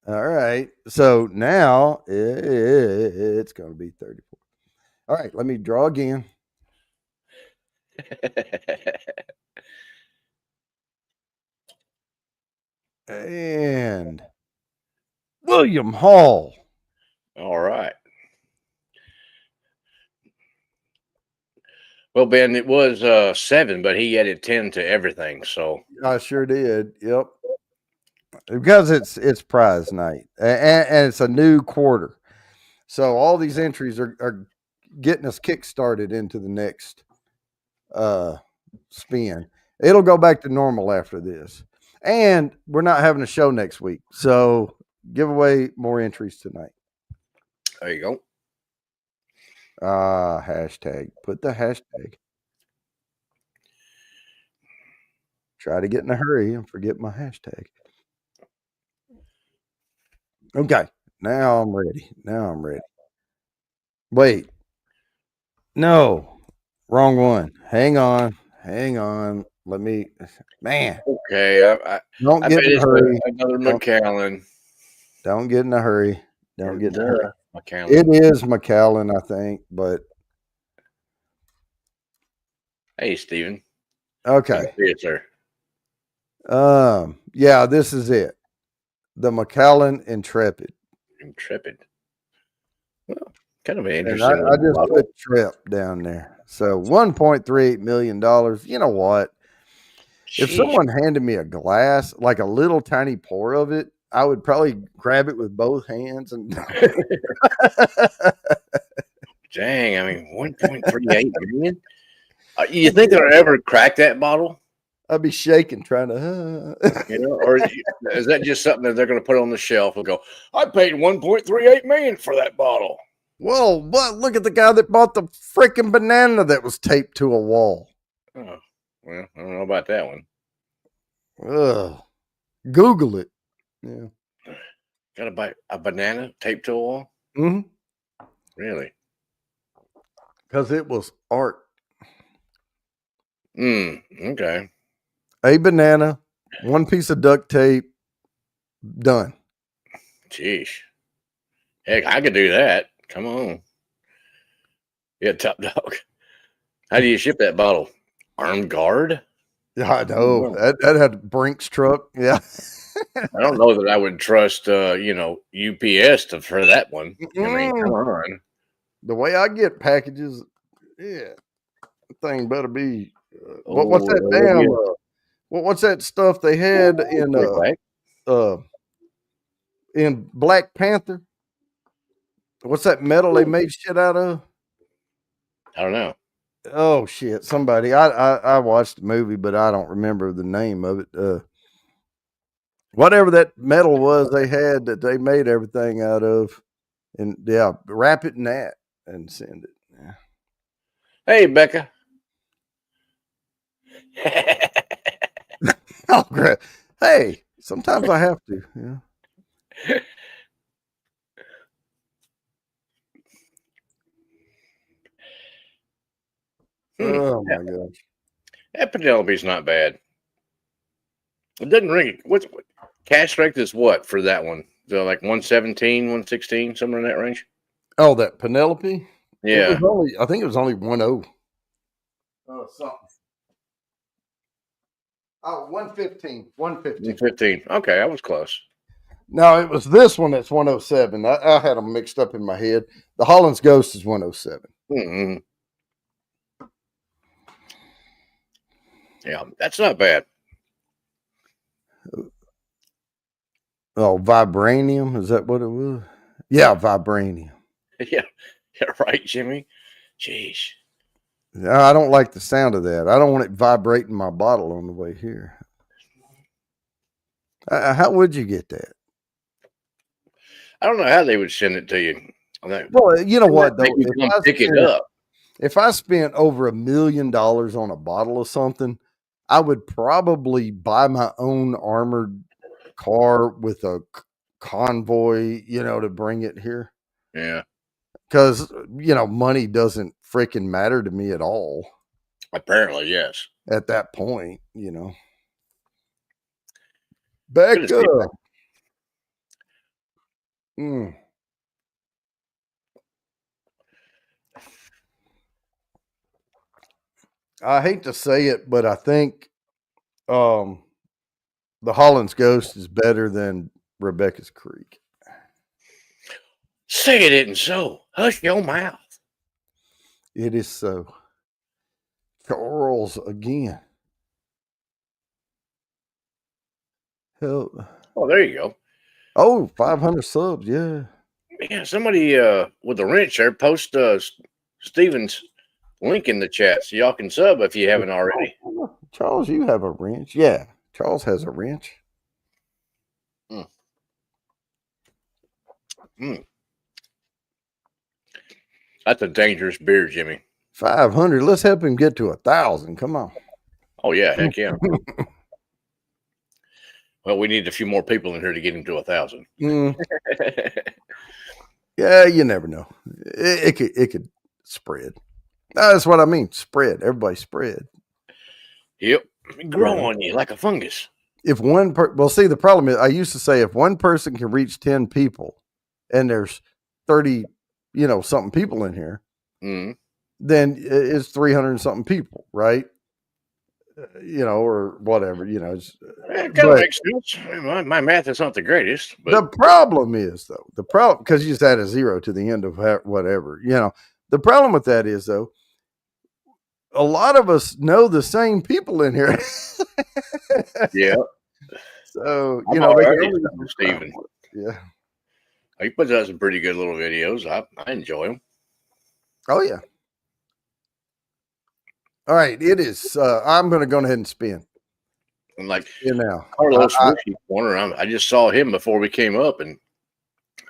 All right. So now it's going to be 34. All right, let me draw again. And William Hall. All right. Well, Ben, it was 7, but he added 10 to everything. So I sure did. Yep. Because it's prize night and it's a new quarter. So all these entries are getting us kick started into the next spin. It'll go back to normal after this. And we're not having a show next week. So give away more entries tonight. there you go. Hashtag. Put the hashtag. Try to get in a hurry and forget my hashtag. Okay. Now I'm ready. Wait. No. Wrong one. Hang on. Let me, man. Okay, Don't I get bet in a it's hurry. another Don't, McAllen. don't get in a hurry. Or Don't get in a hurry. McAllen. It is McAllen, I think, but Hey, Steven. okay. Yes, sir. Yeah, this is it. The McAllen Intrepid. Intrepid. Well, kind of an And interesting I just bottle. put Trip down there. So $1.38 million. You know what? If Sheesh. someone handed me a glass, like a little tiny pour of it, I would probably grab it with both hands and Dang, I mean, 1.38 million. You think they'll ever crack that bottle? I'd be shaking trying to. You know, or is that just something that they're going to put on the shelf and go, "I paid 1.38 million for that bottle"? Whoa! What? Look at the guy that bought the freaking banana that was taped to a wall. Oh, well, I don't know about that one. Ugh. Google it. Yeah. Got to buy a banana taped to a wall? Mm-hmm. Really? Because it was art. Okay. A banana, one piece of duct tape, done. Jeez. Heck, I could do that. Come on. Yeah, top dog. How do you ship that bottle? Armed guard? Yeah, I know. That had a Brinks truck. Yeah. I don't know that I would trust, UPS for that one. I mean, come on. The way I get packages, yeah, the thing better be. What's Oh, that damn? What's that stuff they had in Black Panther? What's that metal they made shit out of? I don't know. Oh shit! Somebody I watched the movie, but I don't remember the name of it. Whatever that metal was they had that they made everything out of, and yeah, wrap it in that and send it. Yeah. Hey, Becca. Oh, great. Hey, sometimes I have to. Yeah. Oh my gosh. That Penelope's not bad. It doesn't ring. What cash strength is what for that one? So like 117, 116, somewhere in that range? Oh, that Penelope? It was Yeah. only, I think it was only 1-0. Oh, something. Oh, 115. 115. 115. Okay, I was close. No, it was this one that's 107. I had them mixed up in my head. The Holland's Ghost is 107. Mm-hmm. Yeah, that's not bad. Oh, Vibranium. Is that what it was? Yeah, Vibranium. Yeah, right, Jimmy. Jeez. I don't like the sound of that. I don't want it vibrating my bottle on the way here. How would you get that? I don't know how they would send it to you. Well, you know what, though? Pick it up. If I spent over $1 million on a bottle of something, I would probably buy my own armored car with a convoy, to bring it here. Yeah. Because, money doesn't freaking matter to me at all. Apparently, yes. At that point, Becca. I hate to say it, but I think the Holland's Ghost is better than Rebecca's Creek. Say it isn't so. Hush your mouth. It is so. Charles again. Hell. Oh, there you go. Oh, 500 subs. Yeah. Yeah, somebody with a wrench there, post Steven's link in the chat so y'all can sub if you haven't already. Charles, you have a wrench. Yeah. Charles has a wrench. That's a dangerous beer, Jimmy. 500. Let's help him get to 1,000. Come on. Oh, yeah. Heck yeah. Well, we need a few more people in here to get him to 1,000. Yeah, you never know. It could spread. That's what I mean. Spread. Everybody spread. Yep. Grow on you like a fungus. If well, see, the problem is I used to say if one person can reach 10 people and there's 30, something people in here, then it's 300 and something people, right? Or whatever, It kind of makes sense. My math is not the greatest. But the problem is, though, because you just add a zero to the end of whatever, the problem with that is, though, a lot of us know the same people in here. Yeah. So, Steven. Yeah. He puts out some pretty good little videos. I enjoy them. Oh, yeah. All right. It is. I'm going to go ahead and spin. And like, now, Carlos Whiskey Corner, I just saw him before we came up, and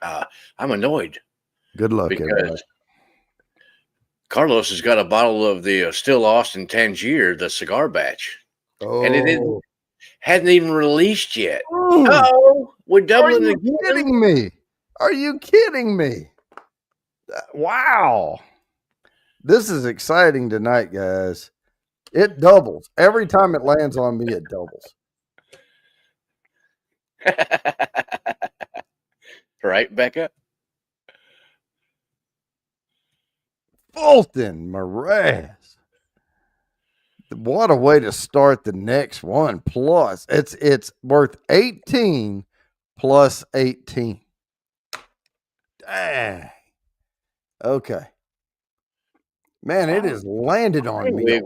I'm annoyed. Good luck, because everybody. Carlos has got a bottle of the Still Austin Tangier, the cigar batch. Oh. And it hadn't even released yet. Oh, we're doubling again. Are you kidding me? Are you kidding me? Wow. This is exciting tonight, guys. It doubles. Every time it lands on me, it doubles. Right, Becca? Fulton Morass. What a way to start the next one. Plus, it's worth 18 plus 18. Dang. Okay. Man, it has landed on me.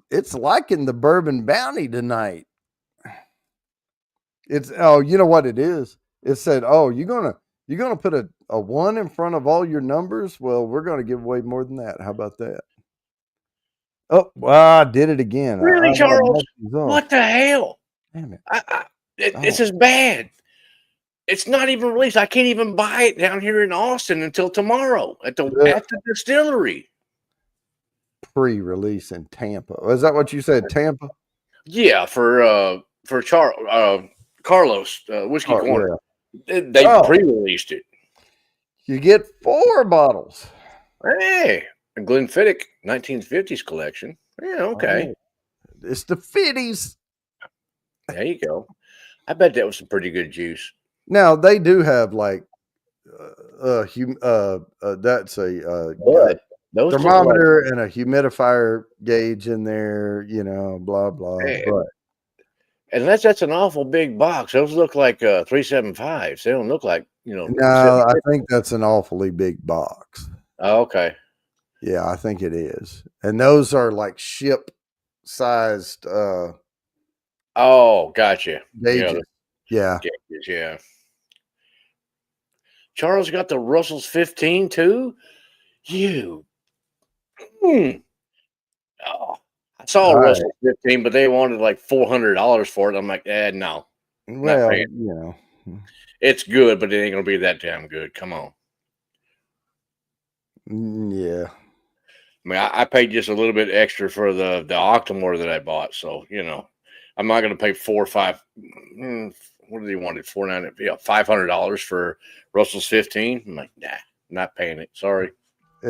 It's like in the Bourbon Bounty tonight. You know what it is? It said, "Oh, you're gonna put a 1 in front of all your numbers. Well, we're gonna give away more than that. How about that?" Oh, well, I did it again. Really, Charles? What the hell? Damn it! This is bad. It's not even released. I can't even buy it down here in Austin until tomorrow at the distillery. Pre-release in Tampa. Is that what you said, Tampa? Yeah, for Carlos Whiskey Corner. Yeah. They pre-released it. You get 4 bottles. Hey, a Glenfiddich 1950s collection. Yeah, okay. It's the 50s. There you go. I bet that was some pretty good juice. Now they do have like that's a thermometer and a humidifier gauge in there, blah blah. Hey, but unless that's an awful big box, those look like 375s. They don't look like No, I think that's an awfully big box. Oh, okay. Yeah, I think it is, and those are like ship sized. Oh, gotcha. Gauges. Yeah. Gauges, yeah. Charles got the Russell's 15 too. Oh, I saw a Russell's 15, but they wanted like $400 for it. I'm like, no. Well, it's good, but it ain't gonna be that damn good. Come on. Yeah. I mean, I paid just a little bit extra for the Octomore that I bought, so I'm not gonna pay $4 or $5. what did he want it? $500 for Russell's 15. I'm like, nah, not paying it. Sorry.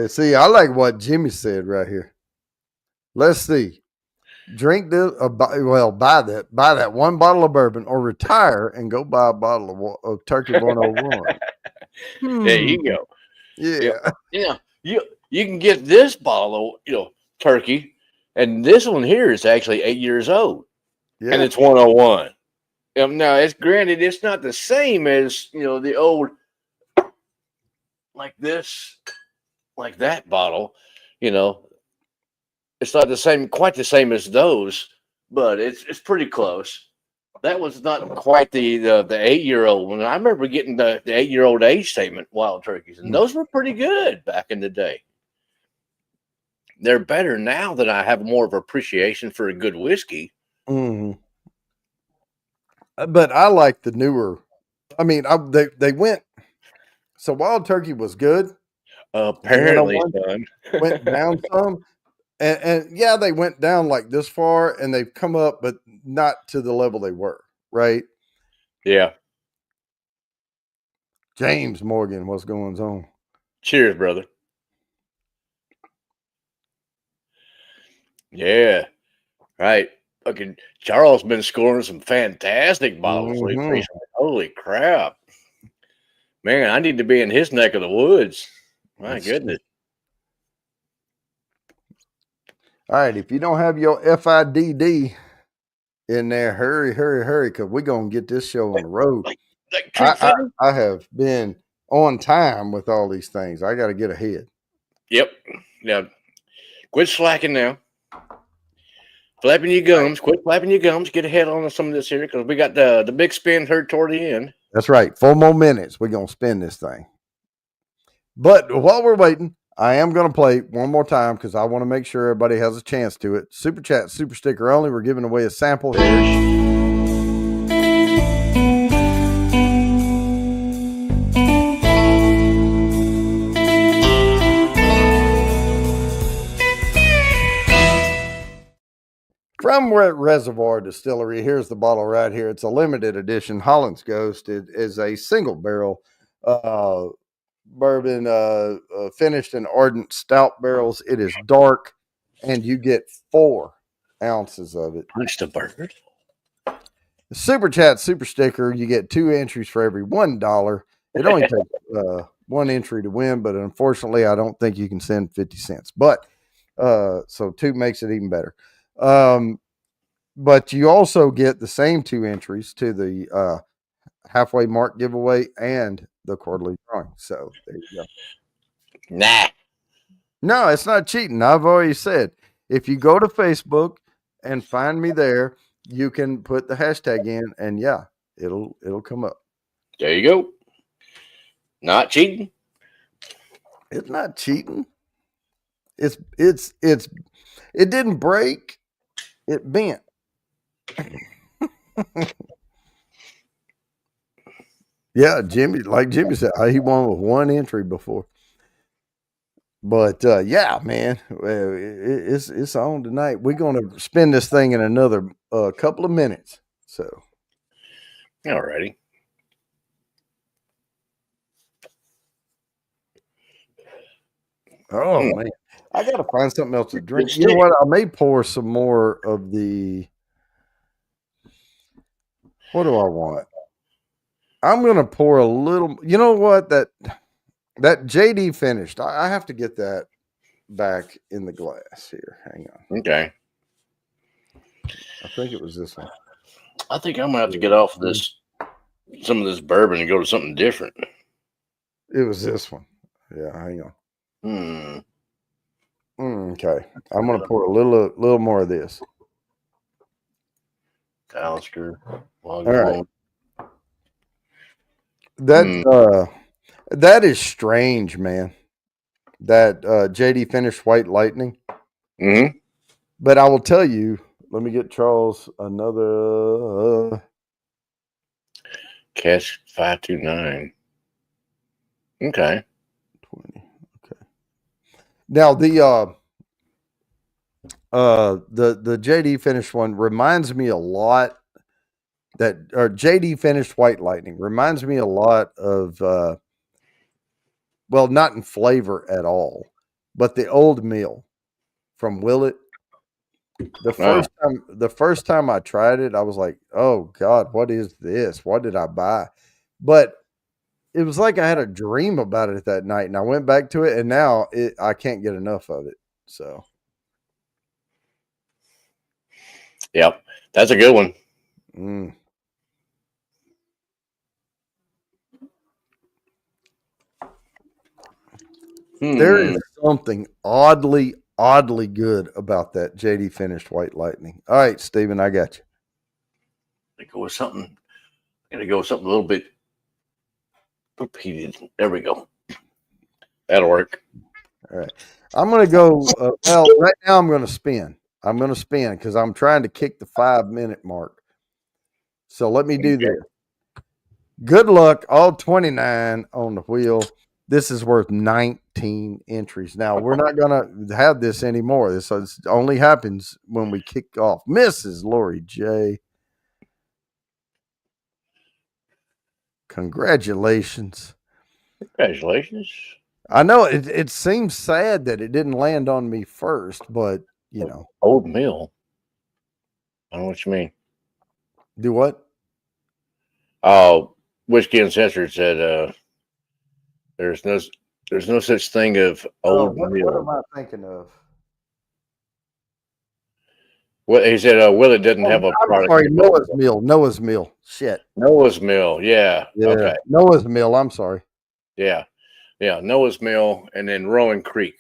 See, I like what Jimmy said right here. Let's see. Drink this. Buy that one bottle of bourbon, or retire and go buy a bottle of Turkey 101. There you go. Yeah. You can get this bottle of turkey, and this one here is actually 8 years old, and it's 101. Now, it's granted, it's not the same as the old like this, like that bottle. It's not quite the same as those, but it's pretty close. That was not quite the 8-year-old one. I remember getting the 8-year-old age statement wild turkeys, and those were pretty good back in the day. They're better now that I have more of appreciation for a good whiskey. Mm-hmm. But I like the newer. I mean, they went. So wild turkey was good. Apparently, went down some, and yeah, they went down like this far, and they've come up, but not to the level they were. Right? Yeah. James Morgan, what's going on? Cheers, brother. Yeah. Right. Fucking Charles been scoring some fantastic bottles recently. Holy crap. Man, I need to be in his neck of the woods. My goodness. All right. If you don't have your FIDD in there, hurry, because we're going to get this show on the road. I have been on time with all these things. I got to get ahead. Yep. Now, quit slacking now. Flapping your gums. Quit flapping your gums. Get ahead on some of this here, because we got the big spin heard toward the end. That's right. 4 more minutes. We're going to spin this thing. But while we're waiting, I am going to play one more time because I want to make sure everybody has a chance to it. Super chat, super sticker only. We're giving away a sample here. From Reservoir Distillery, here's the bottle right here. It's a limited edition Holland's Ghost. It is a single barrel bourbon finished in ardent stout barrels. It is dark, and you get 4 ounces of it. Punch the bird. Super chat, super sticker. You get 2 entries for every $1. It only takes 1 entry to win, but unfortunately, I don't think you can send 50 cents. But so 2 makes it even better. But you also get the same 2 entries to the halfway mark giveaway and the quarterly drawing. So there you go. Nah. No, it's not cheating. I've already said, if you go to Facebook and find me there, you can put the hashtag in, and yeah, it'll come up. There you go. Not cheating. It's not cheating. It didn't break. It bent. Yeah, Jimmy, like Jimmy said, he won with 1 entry before. But yeah, man, it's on tonight. We're going to spin this thing in another couple of minutes. So, alrighty. Oh man, I got to find something else to drink. You know what? I may pour some more of the. What do I want? I'm going to pour a little. You know what? That JD finished. I have to get that back in the glass here. Hang on. Okay. I think it was this one. I think I'm gonna have to get off of some of this bourbon and go to something different. It was this one. Yeah, hang on. Okay. I'm gonna pour a little more of this. Alistair. All right. That is strange, man. That JD finished White Lightning. Mm-hmm. But I will tell you, let me get Charles another Cash 529. Okay. 20. Okay. Now the JD finished one reminds me a lot that or JD finished White Lightning reminds me a lot of well, not in flavor at all, but the old meal from Willet. Oh, The first time I tried it, I was like, "Oh God, what is this? What did I buy?" But it was like I had a dream about it that night, and I went back to it, and now I can't get enough of it. So, yep. That's a good one. mm. There Hmm. is something oddly good about that JD finished White Lightning. All right, Steven, I got you. I go with something. I gotta go with something a little bit repeated. There we go. That'll work. All right, I'm gonna go. Well, right now I'm gonna spin. I'm gonna spin because I'm trying to kick the 5 minute mark. So let me do Okay. this. Good luck, all 29 on the wheel. This is worth 19 entries. Now, we're not going to have this anymore. This only happens when we kick off. Mrs. Lori J. Congratulations. Congratulations. I know it seems sad that it didn't land on me first, but, you know. Old Mill. I don't know what you mean. Do what? Oh, Whiskey Ancestor said there's no such thing of Oh, old what meal. am I thinking of? Well, he said, "Well, it doesn't Oh, have a I'm product sorry. name." Noah's Mill. Noah's Mill. Shit. Noah's Mill. Yeah. Yeah. Okay. Noah's Mill. I'm sorry. Yeah. Yeah. Noah's Mill, and then Rowan Creek.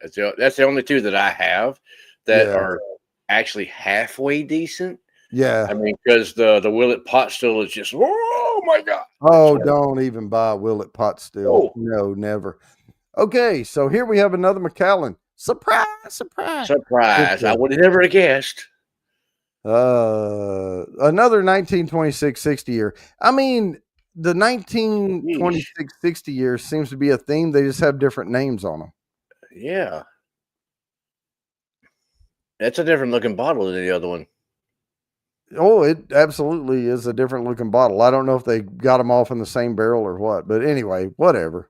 That's the only two that I have that Yeah. are actually halfway decent. Yeah. I mean, because the Willet pot still is just, oh my god. Oh, It's don't even buy Willet pot still. oh, No, never. Okay, so here we have another McAllen. Surprise, surprise. It's surprise! I would have never guessed. another 1926 60 year. I mean, the Yeesh. 1926 60 years seems to be a theme. They just have different names on them. Yeah, that's a different looking bottle than the other one. Oh, it absolutely is a different looking bottle. I don't know if they got them off in the same barrel or what, but anyway, whatever.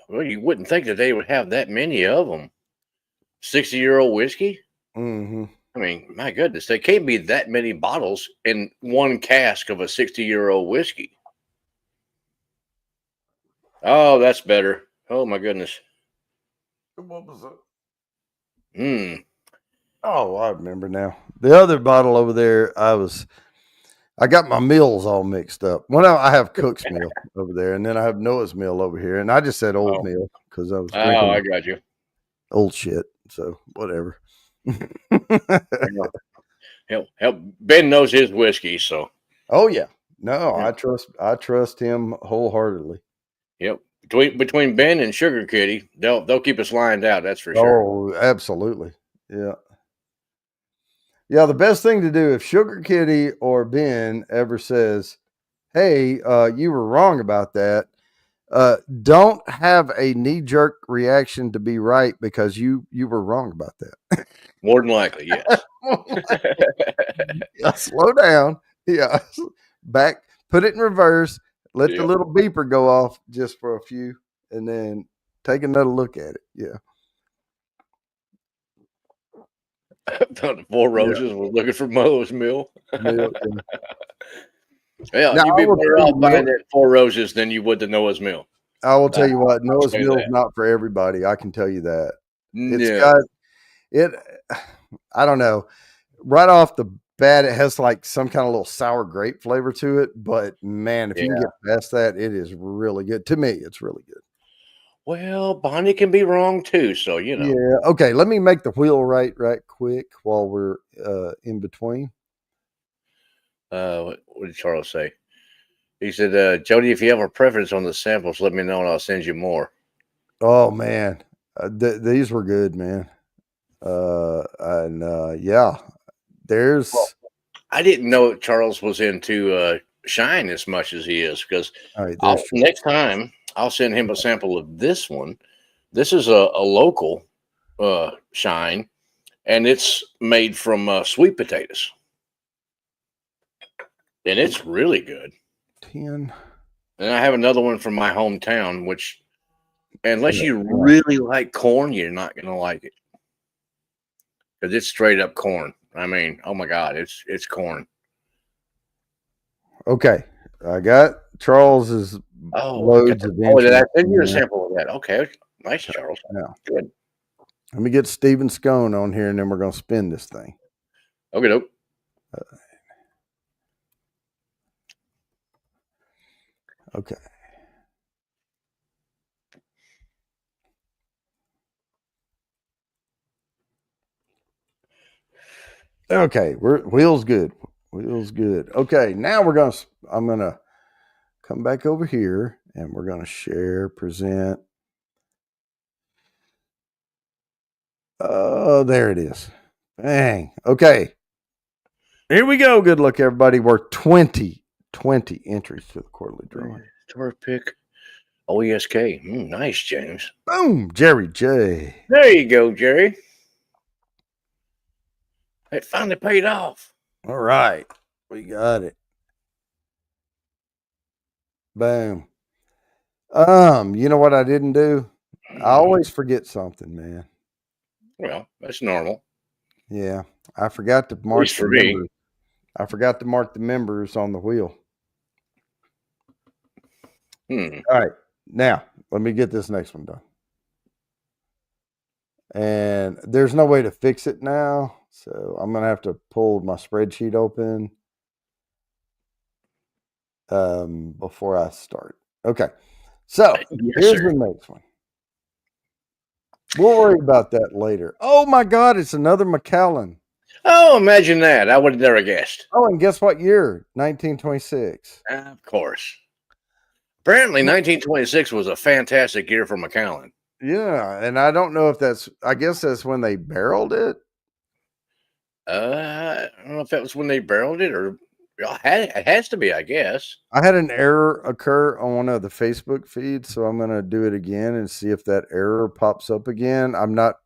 Well, you wouldn't think that they would have that many of them. 60-year-old whiskey. Mm-hmm. I mean, my goodness, there can't be that many bottles in one cask of a 60-year-old whiskey. Oh, that's better. Oh my goodness. What was it? Hmm. Oh, I remember now. The other bottle over there, I got my meals all mixed up. Well, I have Cook's meal over there, and then I have Noah's meal over here, and I just said old Oh. meal because I was Oh, I drinking got you. old shit. So whatever. Help. Ben knows his whiskey, so Oh yeah, no, yeah. I trust him wholeheartedly. Yep. Between Ben and Sugar Kitty, they'll keep us lined out. That's for sure. Oh, absolutely. Yeah. Yeah, the best thing to do if Sugar Kitty or Ben ever says, "Hey, you were wrong about that," don't have a knee jerk reaction to be right because you were wrong about that. More than likely, yes. Yeah, slow down. Yeah, back, put it in reverse. Let the Yep. little beeper go off just for a few, and then take another look at it. Yeah, The Four yeah. Roses was looking for Mo's Mill. Milk, yeah. Yeah, Now you'd I be will better tell you, off buying that Four Roses than you would the Noah's Mill. I will tell I'll you what. Noah's say Mill is that. not for everybody. I can tell you that. It's No. got it. I don't know. Right off the bat, it has like some kind of little sour grape flavor to it. But man, if you can Yeah. get past that, it is really good. To me, it's really good. Well, Bonnie can be wrong too, so you know. Yeah. Okay. Let me make the wheel right quick while we're in between. What did Charles say? He said, Jody, if you have a preference on the samples, let me know and I'll send you more. Oh man, these were good, man. And yeah, Well, there's. I didn't know Charles was into shine as much as he is because All right, there's. next time I'll send him a sample of this one. This is a local shine, and it's made from sweet potatoes. And it's really good. 10. And I have another one from my hometown, which, unless you really like corn, you're not going to like it. Because it's straight up corn. I mean, oh my God, it's corn. Okay. I got Charles's loads of did I send you a entries. sample of that? Okay. Nice, Charles. Now, Good. let me get Stephen Scone on here, and then we're going to spin this thing. Okay, dope. Okay. Okay, wheels good. Wheels good. Okay, now I'm gonna come back over here and we're gonna share, present. Oh, there it is. Bang. Okay. Here we go. Good luck, everybody. We're 20 entries to the quarterly drawing. Tour pick. OESK. Nice, James. Boom. Jerry J. There you go, Jerry. It finally paid off. All right. We got it. Boom. You know what I didn't do? I always forget something, man. Well, that's normal. Yeah. I forgot to mark the members. I forgot to mark the members on the wheel. All right. Now, let me get this next one done. And there's no way to fix it now. So I'm going to have to pull my spreadsheet open before I start. Okay. So here's the next one. We'll worry about that later. Oh, my God. It's another Macallan. Oh, imagine that. I would have never guessed. Oh, and guess what year? 1926. Of course. Apparently, 1926 was a fantastic year for Macallan. Yeah, and I don't know if I guess that's when they barreled it. I don't know if that was when they barreled it or it has to be, I guess. I had an error occur on one of the Facebook feeds, so I'm going to do it again and see if that error pops up again. I'm not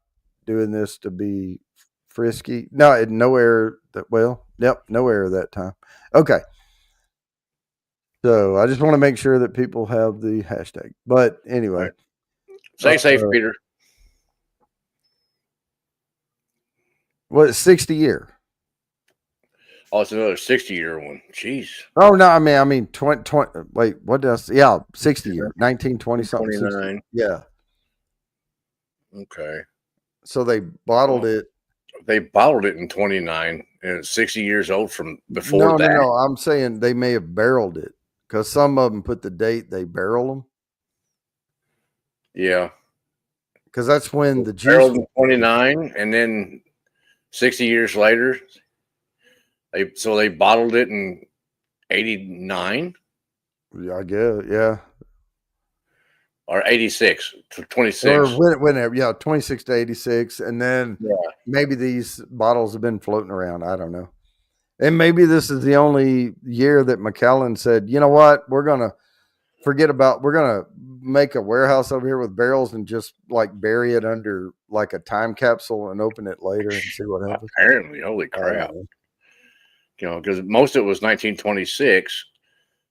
doing this to be frisky. No, no error. No error that time. Okay. So I just want to make sure that people have the hashtag. But anyway. Right. Stay safe, Peter. Well, it's 60 year. Oh, it's another 60-year one. Jeez. Oh, no, I mean 20 wait, what did I say? Yeah, 60 year. 1920 something. 29. Yeah. Okay. So they bottled it. They bottled it in 29 and it's 60 years old from before that. No. I'm saying they may have barreled it because some of them put the date they barrel them. Yeah. Because that's when the juice barreled in 29 and then 60 years later, they bottled it in 89. I guess, yeah. Or 86 to 26. Or whenever, yeah, 26 to 86. And then maybe these bottles have been floating around. I don't know. And maybe this is the only year that Macallan said, you know what, we're going to make a warehouse over here with barrels and just like bury it under like a time capsule and open it later and see what happens. Apparently, holy crap. Because most of it was 1926.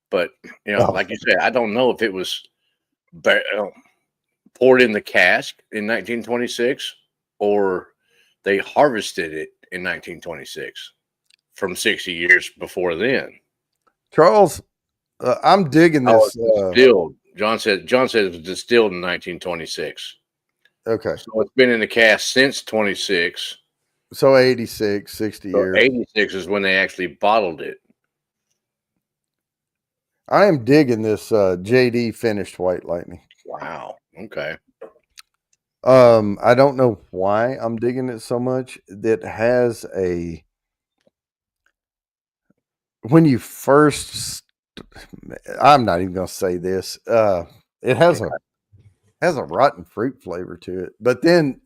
But, like you said, I don't know if it was poured in the cask in 1926 or they harvested it in 1926 from 60 years before then. Charles, I'm digging this. Distilled. John said it was distilled in 1926. Okay. So it's been in the cask since 26. So 86, 60 years. 86 is when they actually bottled it. I am digging this JD finished White Lightning. Wow. Okay. I don't know why I'm digging it so much. That has when you first, I'm not even going to say this. It has a rotten fruit flavor to it, but then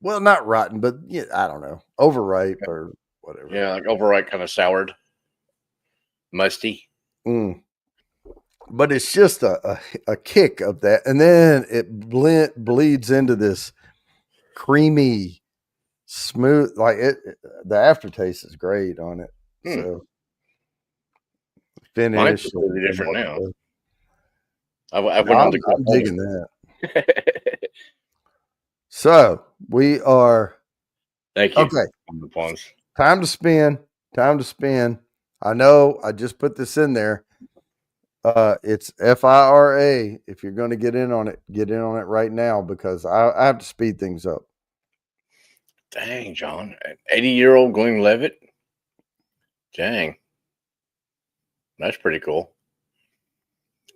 well, not rotten, but yeah, I don't know, overripe or whatever. Yeah, like overripe, kind of soured, musty. But it's just a kick of that, and then it bleeds into this creamy, smooth. Like the aftertaste is great on it. So finish. completely different now. I went No, on to I'm digging that. So we are Thank you. okay. The plums. Time to spin. Time to spin. I know I just put this in there. It's FIRA. If you're going to get in on it right now because I have to speed things up. Dang, John. 80-year-old Glenlivet. Dang. That's pretty cool.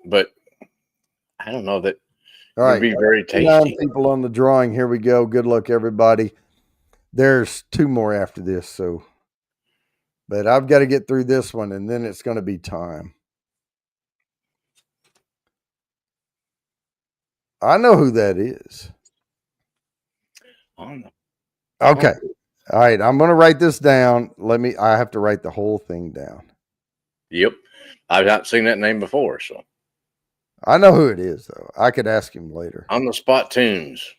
But I don't know that All it would right. be very 9 tasty. people on the drawing. Here we go. Good luck, everybody. There's 2 more after this. So, but I've got to get through this one and then it's going to be time. I know who that is. Okay. All right. I'm going to write this down. I have to write the whole thing down. Yep. I've not seen that name before, so. I know who it is, though. I could ask him later. On the spot tunes.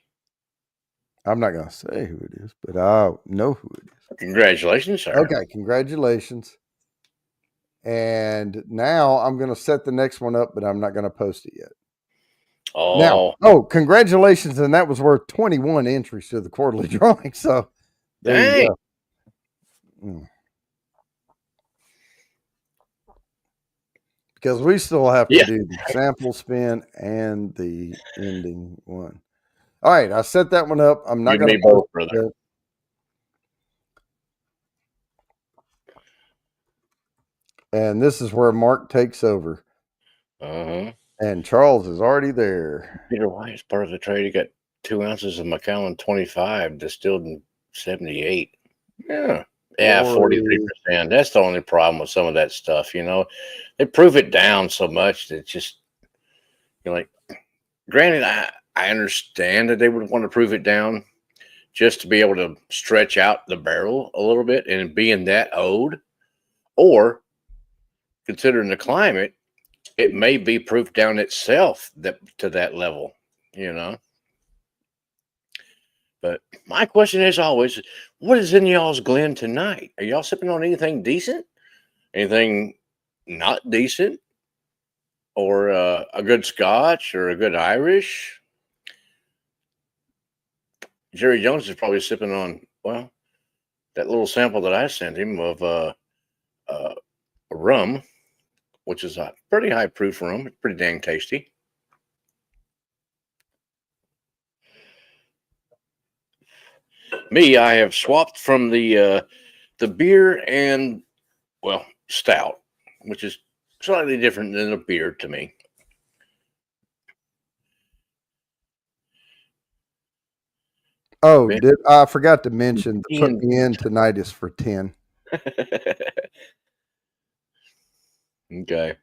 I'm not going to say who it is, but I know who it is. Congratulations, sir. Okay. Congratulations. And now I'm going to set the next one up, but I'm not going to post it yet. Congratulations. And that was worth 21 entries to the quarterly drawing. So there you go. Because we still have to do the sample spin and the ending one. All right. I set that one up. I'm not going to both, brother. And this is where Mark takes over. And Charles is already there. Peter White's part of the trade. He got 2 ounces of Macallan 25 distilled in 78. Yeah. Yeah, 43%. That's the only problem with some of that stuff, you know. They prove it down so much that it's just, you know, like, granted, I understand that they would want to prove it down just to be able to stretch out the barrel a little bit and being that old, or considering the climate, it may be proof down itself to that level, you know. But my question is always, what is in y'all's Glen tonight? Are y'all sipping on anything decent? Anything not decent? Or a good Scotch or a good Irish? Jerry Jones is probably sipping on, well, that little sample that I sent him of rum, which is a pretty high proof rum. It's pretty dang tasty. Me, I have swapped from the beer and, well, stout, which is slightly different than a beer to me. Oh, I forgot to mention the put me in tonight is for 10. Okay.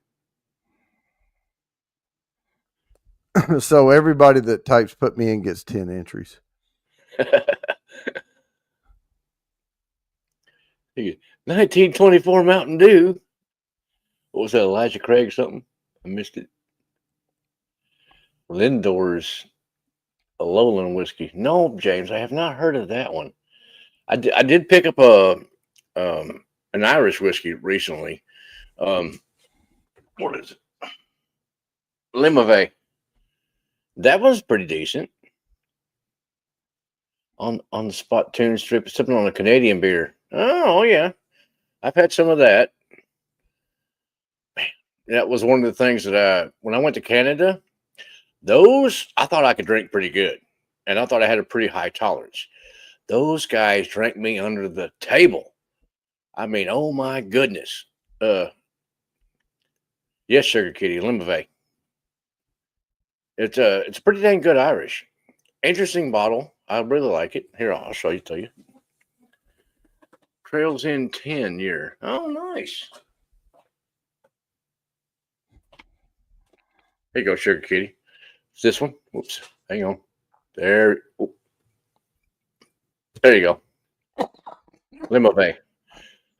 So everybody that types put me in gets 10 entries. 1924 Mountain Dew. What was that, Elijah Craig something? I missed it. Lindor's a Lowland whiskey. No, James, I have not heard of that one. I did pick up an Irish whiskey recently. What is it? Limavey. That was pretty decent. On the spot tune strip, sipping on a Canadian beer. Oh yeah, I've had some of that. Man, that was one of the things that when I went to Canada, those I thought I could drink pretty good, and I thought I had a pretty high tolerance. Those guys drank me under the table. I mean, oh my goodness. Yes, Sugar Kitty, Limavey. It's a pretty dang good Irish. Interesting bottle. I really like it. Here, I'll show you to you. Trails in 10 year. Oh, nice. Here you go, Sugar Kitty. It's this one. Whoops. Hang on. There. Oh. There you go. Limavey.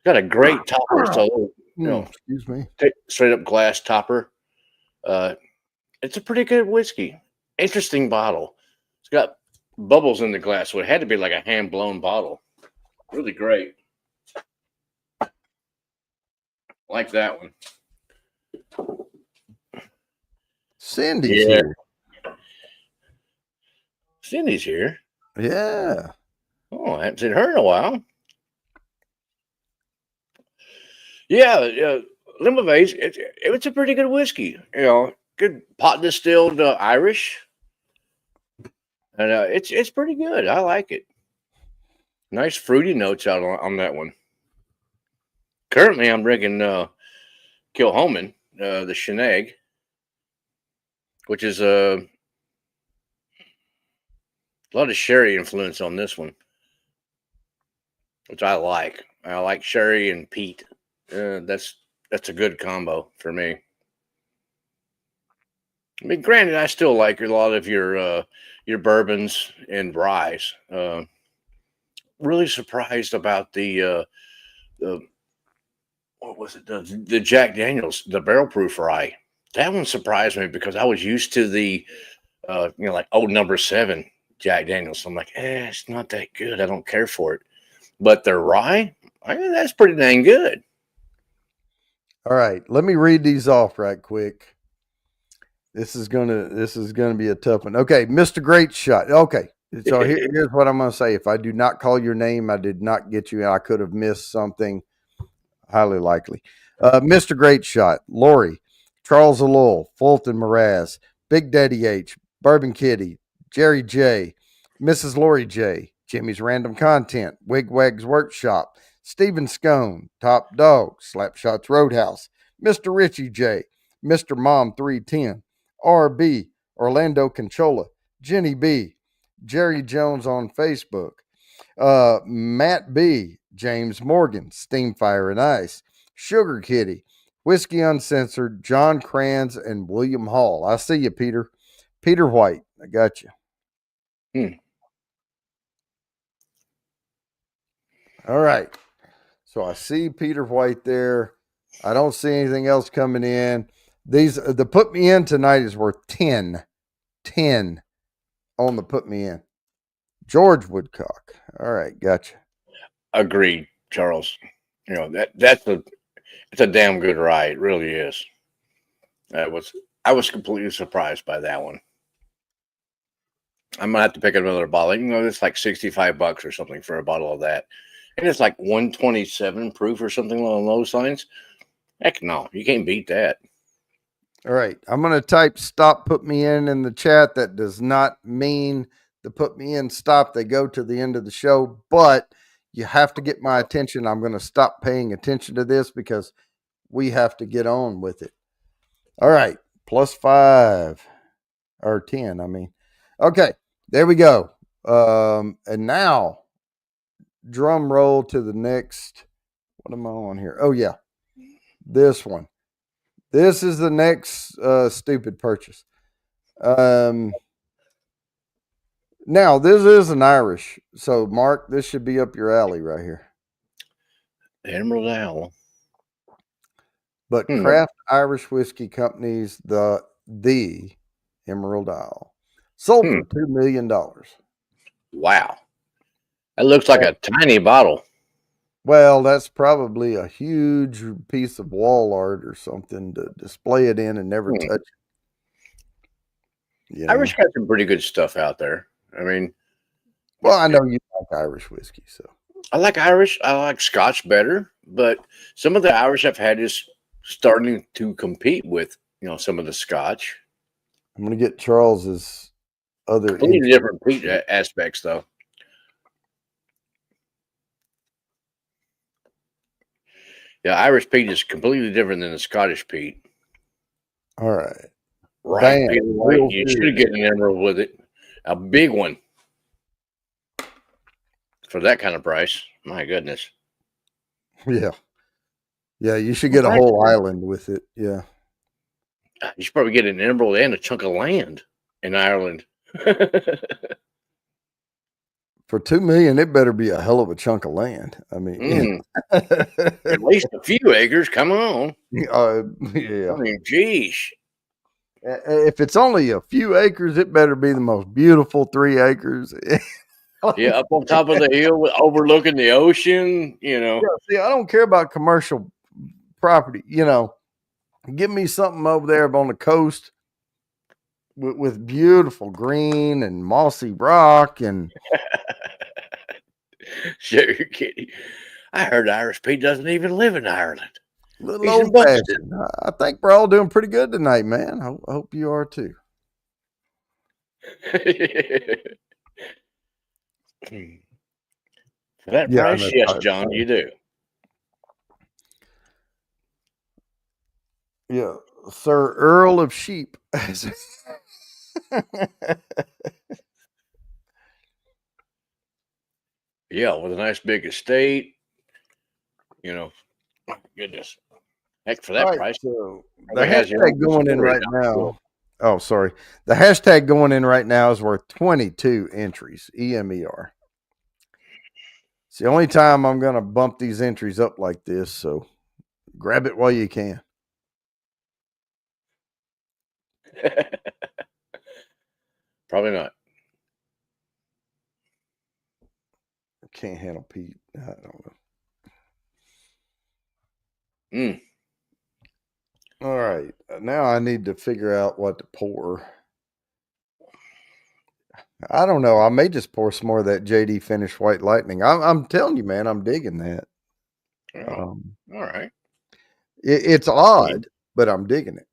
Got a great topper. So, excuse me. Straight up glass topper. It's a pretty good whiskey. Interesting bottle. It's got bubbles in the glass, so it had to be like a hand blown bottle. Really great. Like that one. Cindy's here. Cindy's here. Yeah. Oh, I haven't seen her in a while. Yeah, Limavay's it's a pretty good whiskey. Good pot distilled Irish, and it's pretty good. I like it. Nice fruity notes out on that one. Currently, I'm drinking Kilhoman, the Sheneg, which is a lot of sherry influence on this one, which I like. I like sherry and peat. That's a good combo for me. I mean, granted, I still like a lot of your bourbons and ryes. Really surprised about the what was it? The Jack Daniels, the barrel proof rye. That one surprised me because I was used to the like old number 7 Jack Daniels. So I'm like, it's not that good. I don't care for it. But the rye, that's pretty dang good. All right, let me read these off right quick. This is gonna be a tough one. Okay, Mr. Great Shot. Okay, so here's what I'm gonna say. If I do not call your name, I did not get you. I could have missed something. Highly likely. Mr. Great Shot, Lori, Charles Alul, Fulton Mraz, Big Daddy H, Bourbon Kitty, Jerry J, Mrs. Lori J, Jimmy's Random Content, Wigwag's Workshop, Stephen Scone, Top Dog, Slapshots Roadhouse, Mr. Richie J, Mr. Mom 310, RB, Orlando Conchola, Jenny B, Jerry Jones on Facebook, Matt B, James Morgan, Steamfire and Ice, Sugar Kitty, Whiskey Uncensored, John Kranz, and William Hall. I see you, Peter. Peter White. I got you. All right. So I see Peter White there. I don't see anything else coming in. The put me in tonight is worth 10. 10 on the put me in. George Woodcock. All right, gotcha. Agreed, Charles. It's a damn good rye. It really is. I was completely surprised by that one. I'm gonna have to pick another bottle. It's like $65 or something for a bottle of that, and it's like 127 proof or something along those lines. Heck no, you can't beat that. All right, I'm gonna type "stop put me in the chat. That does not mean the put me in stop. They go to the end of the show, but you have to get my attention. I'm gonna stop paying attention to this because we have to get on with it. All right, +5 or 10. I mean, okay, there we go. And now, drum roll to the next. What am I on here? Oh yeah, this one. This is the next stupid purchase. Now this is an Irish, so Mark, this should be up your alley right here. Emerald Owl. But Craft Irish Whiskey Company's the Emerald Owl sold for $2 million. Wow, that looks like a tiny bottle. Well, that's probably a huge piece of wall art or something to display it in and never touch it. Irish got some pretty good stuff out there. I mean, well, I know you like Irish whiskey, so I like Irish. I like Scotch better, but some of the Irish I've had is starting to compete with, some of the Scotch. I'm going to get Charles's other completely different peat aspects, though. Yeah, Irish peat is completely different than the Scottish peat. All right. Right. You should get an emerald with it. A big one. For that kind of price. My goodness. Yeah. Yeah, you should get a whole island with it. Yeah. You should probably get an emerald and a chunk of land in Ireland. For $2 million, it better be a hell of a chunk of land. I mean, at least a few acres. Come on. Yeah. I mean, geez. If it's only a few acres, it better be the most beautiful 3 acres. Yeah, up on top of the hill, overlooking the ocean. Yeah, see, I don't care about commercial property. Give me something over there on the coast with beautiful green and mossy rock and Sure, you're kidding. I heard Irish Pete doesn't even live in Ireland. little He's in old Boston. fashioned. I think we're all doing pretty good tonight, man. I hope you are too. For that Yeah, price, yes, John, you do. Yeah, Sir Earl of Sheep. Yeah, with a nice big estate. You know, goodness. Heck, for All that right, price, so the probably has your own hashtag going in distillery right down the road. now. Oh, sorry. The hashtag going in right now is worth 22 entries. EMER. It's the only time I'm going to bump these entries up like this. So grab it while you can. Probably not. Can't handle Pete. I don't know. Mm. All right. Now I need to figure out what to pour. I don't know. I may just pour some more of that JD Finish White Lightning. I'm telling you, man, I'm digging that. Oh, all right. It's odd, but I'm digging it.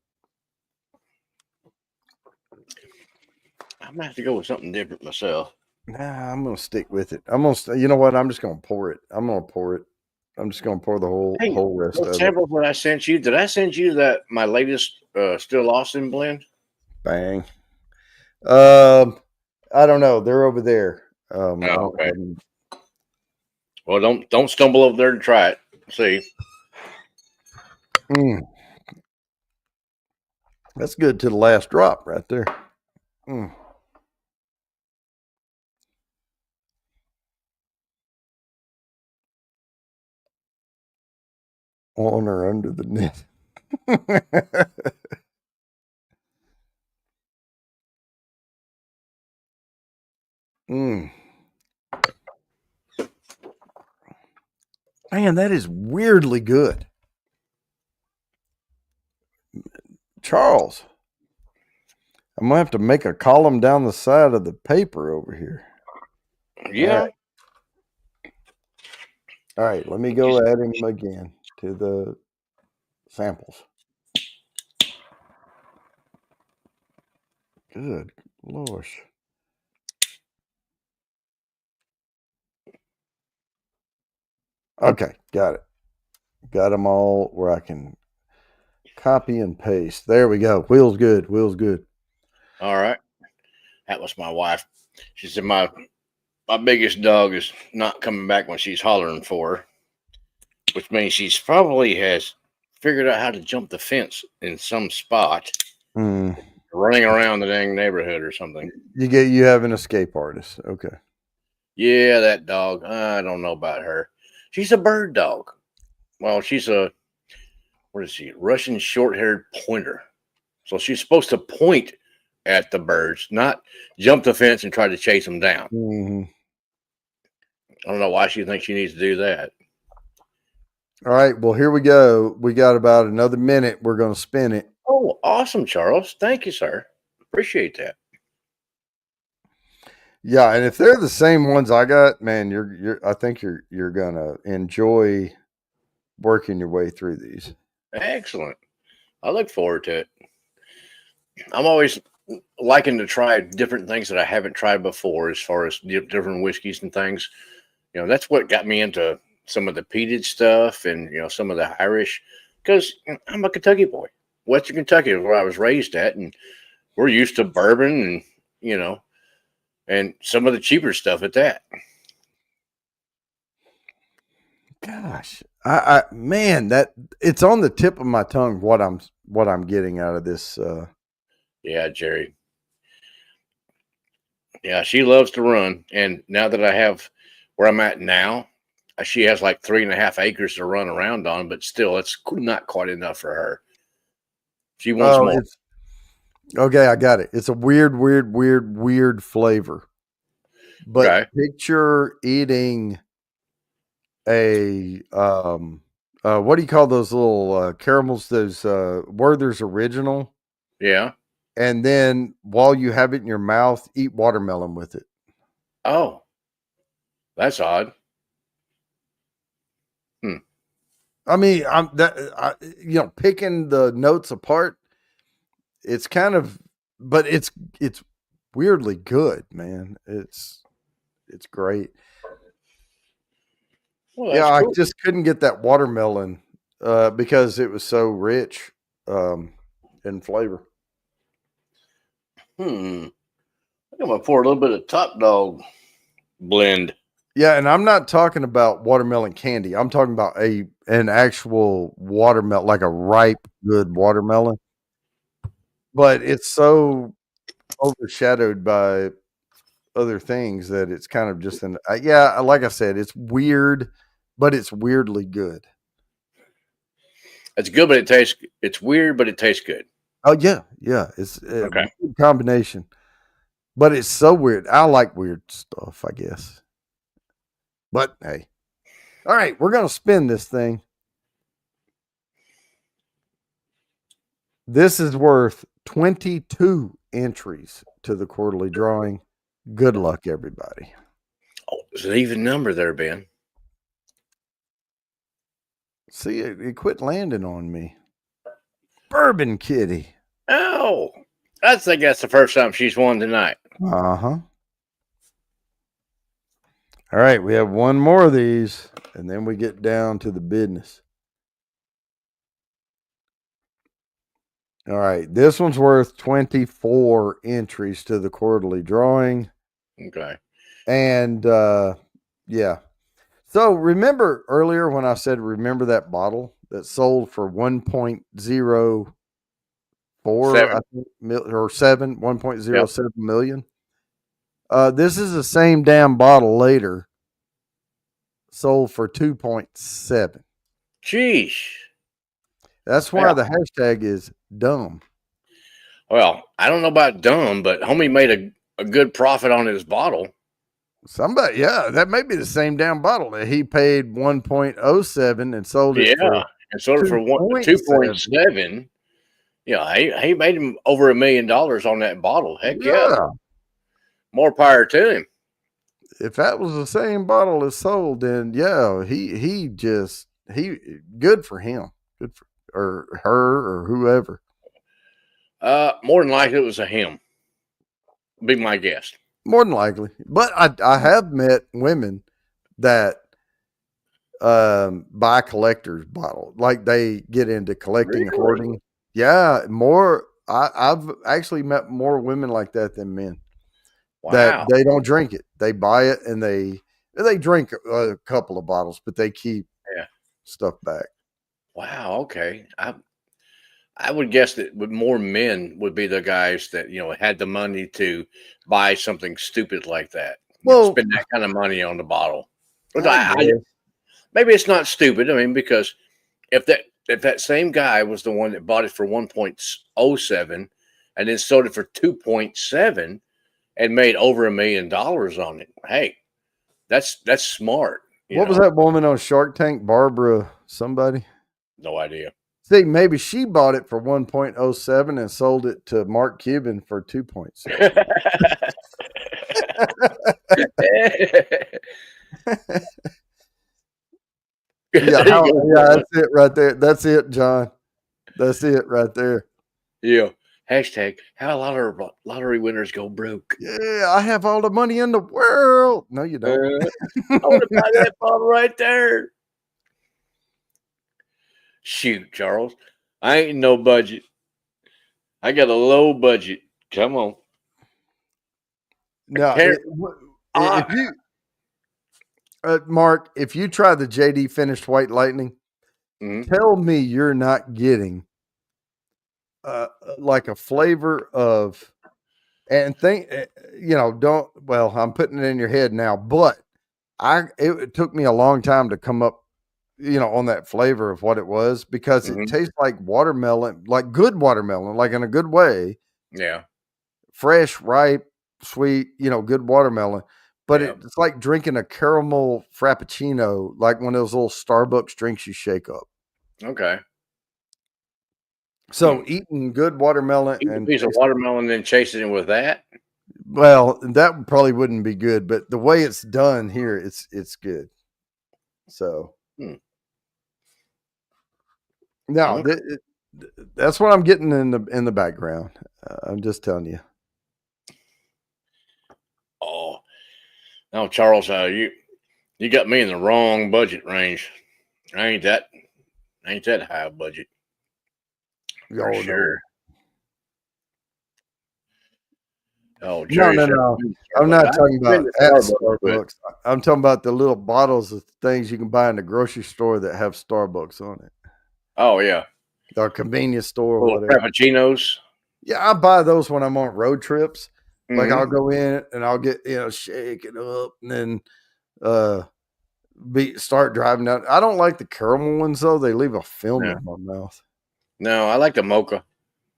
I'm gonna have to go with something different myself. Nah, I'm gonna stick with it. You know what? I'm just gonna pour it. I'm gonna pour it. I'm just gonna pour the Hey, whole rest those of it. samples that I sent you, did I send you that my latest Still Austin blend? Bang. I don't know. They're over there. I Oh, don't okay. have them. Well, don't stumble over there to try it. See, Mm. That's good to the last drop right there. Mm. On or under the net. Mm. Man, that is weirdly good. Charles, I'm gonna have to make a column down the side of the paper over here. yeah. All right, let me go add him again to the samples. Good Lord. Okay, got it. Got them all where I can copy and paste. There we go. Wheels good. Wheels good. All right. That was my wife. She said my biggest dog is not coming back when she's hollering for her, which means she's probably has figured out how to jump the fence in some spot, Mm. running around the dang neighborhood or something. You have an escape artist. Okay. Yeah, that dog. I don't know about her. She's a bird dog. Well, she's a what is she? Russian short-haired pointer. So she's supposed to point at the birds, not jump the fence and try to chase them down. Mm-hmm. I don't know why she thinks she needs to do that. All right. Well, here we go. We got about another minute. We're going to spin it. Oh, awesome, Charles. Thank you, sir. Appreciate that. Yeah, and if they're the same ones I got, man, I think you're gonna enjoy working your way through these. Excellent. I look forward to it. I'm always liking to try different things that I haven't tried before, as far as different whiskeys and things. That's what got me into some of the peated stuff and some of the Irish, because I'm a Kentucky boy. Western Kentucky is where I was raised at, and we're used to bourbon and and some of the cheaper stuff at that. Gosh, I man, that it's on the tip of my tongue what I'm getting out of this. Yeah, Jerry. Yeah, she loves to run, and now that I have where I'm at now, she has like 3.5 acres to run around on, but still, it's not quite enough for her. She wants Oh, more. it's okay. I got it. It's a weird flavor. But Okay. picture eating a what do you call those little caramels? Those Werther's Original. Yeah. And then while you have it in your mouth, eat watermelon with it. Oh, that's odd. I mean, picking the notes apart, it's kind of, but it's weirdly good, man. It's great. Well, Yeah, that's I cool. just couldn't get that watermelon because it was so rich in flavor. I'm gonna pour a little bit of Top Dog blend. Yeah, and I'm not talking about watermelon candy. I'm talking about an actual watermelon, like a ripe, good watermelon. But it's so overshadowed by other things that it's kind of just an yeah, like I said, it's weird, but it's weirdly good. It's good, but it's weird, but it tastes good. Oh yeah, it's a Okay. weird combination, but it's so weird. I like weird stuff, I guess. But hey, all right, we're gonna spin this thing. This is worth 22 entries to the quarterly drawing. Good luck, everybody. Oh, there's an even number there, Ben. See, it quit landing on me. Bourbon Kitty. Oh, I think that's the first time she's won tonight. Uh-huh. All right, we have one more of these, and then we get down to the business. All right, this one's worth 24 entries to the quarterly drawing. Okay. And yeah. So remember earlier when I said remember that bottle that sold for 1.04 Seven. I think, or 1.07 million. This is the same damn bottle later sold for 2.7. Jeez. That's why the hashtag is dumb. Well, I don't know about dumb, but homie made a good profit on his bottle. Somebody, yeah, that may be the same damn bottle that he paid 1.07 and sold it for and sold it for 2.7. Yeah, he made him over $1 million on that bottle. Heck yeah. More power to him. If that was the same bottle that sold, then yeah, he good for him. Good for or her or whoever. More than likely it was a him. Be my guess. More than likely. But I have met women that buy collector's bottle. Like they get into collecting and hoarding. Yeah, I've actually met more women like that than men. Wow. That they don't drink it. They buy it and they drink a couple of bottles, but they keep stuff back. Wow. Okay. I would guess that more men would be the guys that had the money to buy something stupid like that. Well, spend that kind of money on the bottle. But maybe it's not stupid. I mean, because if that same guy was the one that bought it for 1.07 and then sold it for 2.7 and made over $1 million on it, hey, that's smart. What was that woman on Shark Tank? Barbara somebody? No idea. See, maybe she bought it for 1.07 and sold it to Mark Cuban for 2.7. Yeah, that's it right there. That's it, John. That's it right there. Yeah. Hashtag how a lot of lottery winners go broke. Yeah, I have all the money in the world. No, you don't. I want to buy that bottle right there. Shoot, Charles. I ain't no budget. I got a low budget. Come on. No, if you Mark, if you try the JD finished White Lightning, tell me you're not getting like a flavor of, and think, I'm putting it in your head now, but it took me a long time to come up, on that flavor of what it was, because it tastes like watermelon, like good watermelon, like in a good way. Yeah. Fresh, ripe, sweet, good watermelon. but it's like drinking a caramel frappuccino, like one of those little Starbucks drinks you shake up. Okay. So eating good watermelon Eat a and piece of watermelon, then chasing it with that. well, that probably wouldn't be good, but the way it's done here, it's good. So now that's what I'm getting in the background. I'm just telling you. Oh, no, Charles, you got me in the wrong budget range. I ain't that high a budget. For sure. Oh, Jerry, no. I'm not talking about at Starbucks. I'm talking about the little bottles of things you can buy in the grocery store that have Starbucks on it. Oh yeah, or convenience store or little whatever. Frappuccinos. Yeah, I buy those when I'm on road trips. Like I'll go in and I'll get shake it up and then start driving down. I don't like the caramel ones though; they leave a film in my mouth. No, I like the mocha.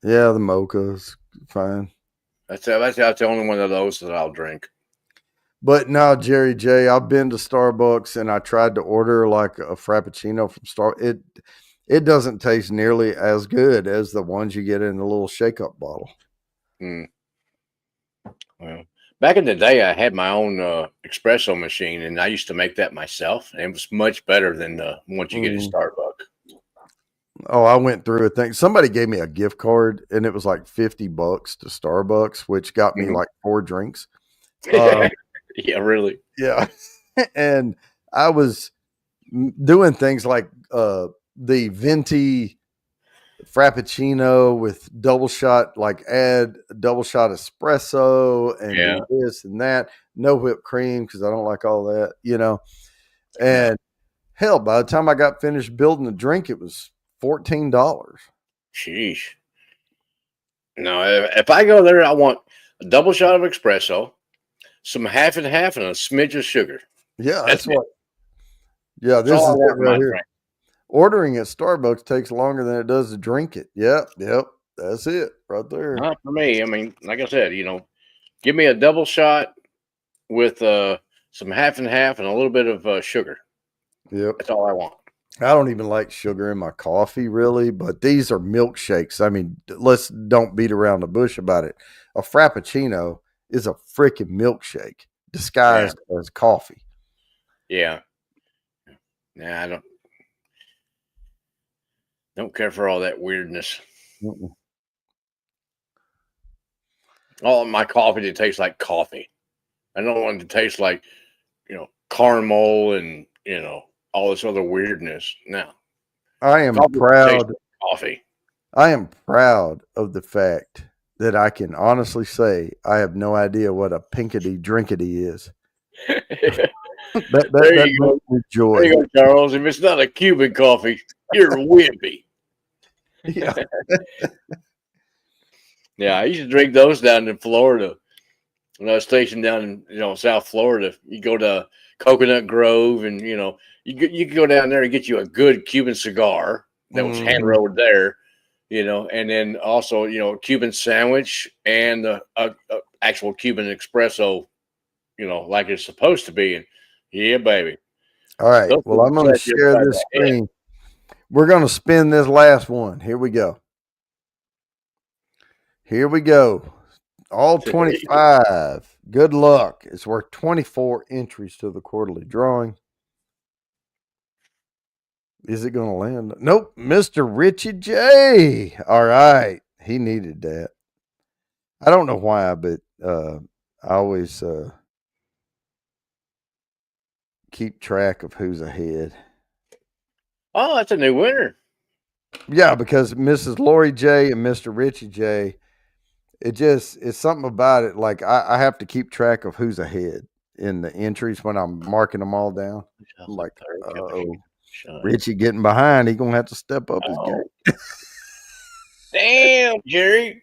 Yeah, the mocha's fine. That's the only one of those that I'll drink. But now, Jerry J, I've been to Starbucks and I tried to order like a Frappuccino from It doesn't taste nearly as good as the ones you get in the little shake-up bottle. Well, back in the day, I had my own espresso machine, and I used to make that myself. And it was much better than the ones you get at Starbucks. Oh, I went through a thing. Somebody gave me a gift card, and it was like $50 to Starbucks, which got me like 4 drinks. Yeah, really. Yeah, and I was doing things like the venti Frappuccino with double shot, like add a double shot espresso and do this and that. No whipped cream because I don't like all that, And hell, by the time I got finished building the drink, it was $14. Sheesh. No, if I go there, I want a double shot of espresso, some half and half, and a smidge of sugar. Yeah, that's what. Yeah, this is it right here. Drink. Ordering at Starbucks takes longer than it does to drink it. Yep. That's it right there. Not for me. I mean, like I said, give me a double shot with some half and half and a little bit of sugar. Yep. That's all I want. I don't even like sugar in my coffee, really, but these are milkshakes. I mean, let's don't beat around the bush about it. A Frappuccino is a freaking milkshake disguised as coffee. Yeah. Nah, I don't care for all that weirdness. All of my coffee that tastes like coffee. I don't want it to taste like, caramel and, all this other weirdness. No. I am proud. Coffee. I am proud of the fact that I can honestly say I have no idea what a pinkety drinkety is. There you go. Joy. There you go, Charles. If it's not a Cuban coffee, you're wimpy. Yeah. Yeah, I used to drink those down in Florida. When I was stationed down in South Florida, you go to Coconut Grove, and you could go down there and get you a good Cuban cigar that was hand rolled there, and then also a Cuban sandwich and a actual Cuban espresso, like it's supposed to be. And yeah, baby. All right. Well, I'm going to share this screen. We're going to spin this last one. Here we go. All 25. Good luck. It's worth 24 entries to the quarterly drawing. Is it going to land? Nope. Mr. Richie J. All right. He needed that. I don't know why, but I always keep track of who's ahead. Oh, that's a new winner. Yeah, because Mrs. Lori J and Mr. Richie J, it's something about it. Like I have to keep track of who's ahead in the entries when I'm marking them all down. I'm like, Richie getting behind. He's going to have to step up his game. Damn, Jerry.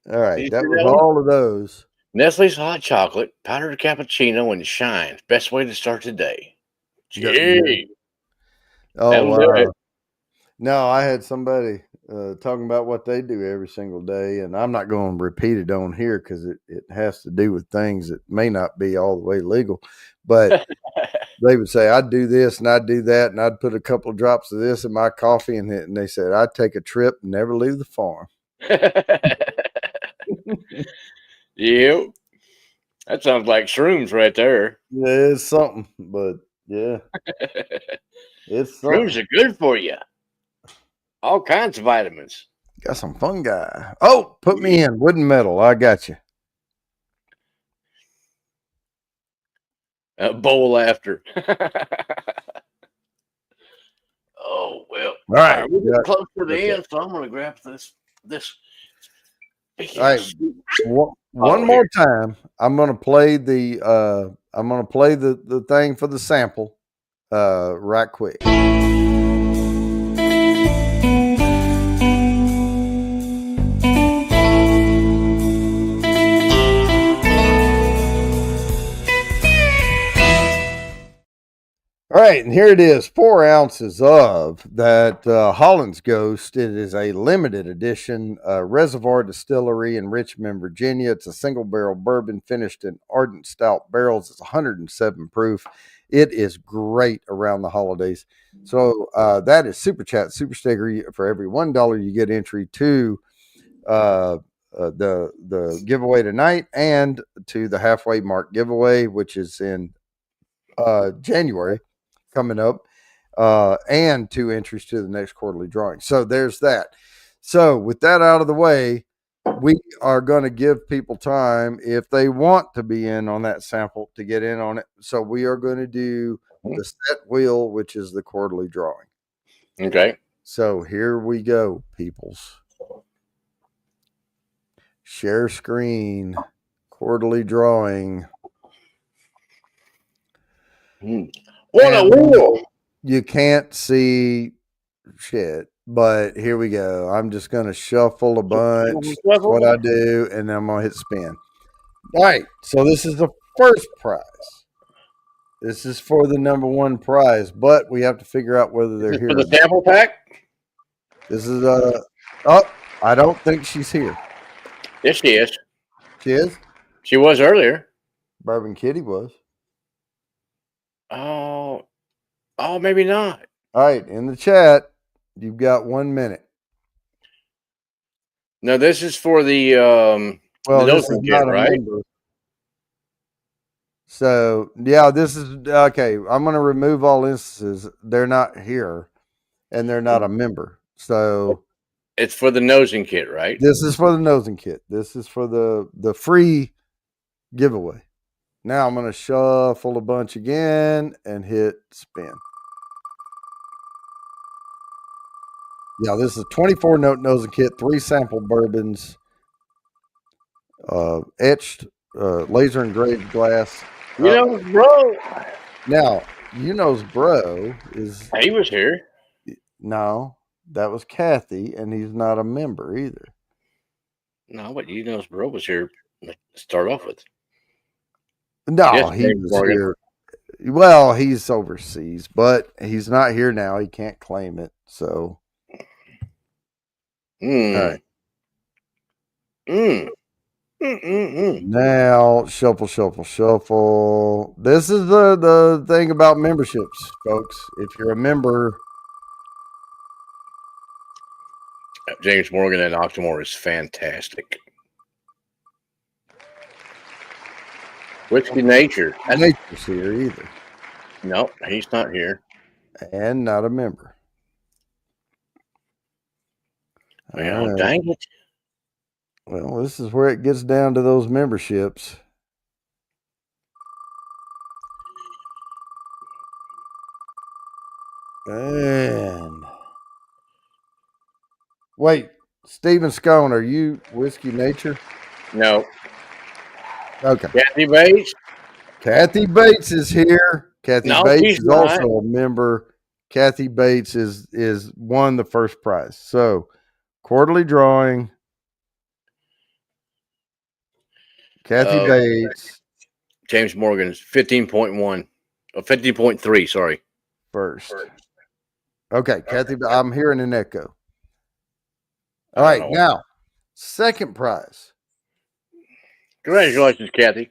All right. That was all of those. Nestle's hot chocolate, powdered cappuccino, and shine. Best way to start the day. Gee. Oh, wow. No, I had somebody talking about what they do every single day. And I'm not going to repeat it on here because it has to do with things that may not be all the way legal. But they would say, I'd do this and I'd do that. And I'd put a couple of drops of this in my coffee. And they said, I'd take a trip and never leave the farm. Yep. That sounds like shrooms right there. Yeah, it's something. But yeah, it's something. Shrooms are good for you. All kinds of vitamins. Got some fungi. Oh, put me in. Wood and metal. I got you. Bowl after. Oh, well. All right. We're getting close to the end, so I'm going to grab this. All right. One more time. I'm going to play the thing for the sample right quick. All right, and here it is, 4 ounces of that Holland's Ghost. It is a limited edition Reservoir Distillery in Richmond, Virginia. It's a single barrel bourbon finished in ardent stout barrels. It's 107 proof. It is great around the holidays. So that is Super Chat, Super Sticker. For every $1 you get entry to the giveaway tonight and to the halfway mark giveaway, which is in January. Coming up, and 2 entries to the next quarterly drawing. So there's that. So with that out of the way, we are going to give people time if they want to be in on that sample to get in on it. So we are going to do the set wheel, which is the quarterly drawing. Okay. So here we go, peoples. Share screen, quarterly drawing. What a wheel! You can't see shit, but here we go. I'm just going to shuffle a bunch. That's what I do, and then I'm going to hit spin. All right, so this is the first prize. This is for the number 1 prize, but we have to figure out whether they're here. For the sample pack? This is I don't think she's here. Yes, she is. She is? She was earlier. Bourbon Kitty was. Oh, maybe not. All right, in the chat, you've got 1 minute. No, this is for the this is not right? Member. So yeah, this is okay. I'm going to remove all instances. They're not here, and they're not a member. So it's for the nosing kit, right? This is for the nosing kit. This is for the free giveaway. Now I'm going to shuffle a bunch again and hit spin. Yeah, this is a 24-note nosing kit, 3 sample bourbons, etched, laser engraved glass. Bro. Now, bro is... He was here. No, that was Kathy, and he's not a member either. No, but bro was here to start off with. No, he was here. Well, he's overseas, but he's not here now. He can't claim it, so... All right. Now, shuffle. This is the thing about memberships, folks. If you're a member... James Morgan and Octomore is fantastic. Whiskey Nature. Nature's here either. No, he's not here. And not a member. Well, dang it. Well, this is where it gets down to those memberships. And wait, Stephen Scone, are you Whiskey Nature? No. Okay. Kathy Bates? Kathy Bates is here. Kathy Bates is not. Also a member. Kathy Bates is won the first prize. So quarterly drawing. Kathy Bates. James Morgan is 15.1. 15.3, sorry. First. Okay, Kathy, I'm hearing an echo. All right, now, second prize. Congratulations, Kathy.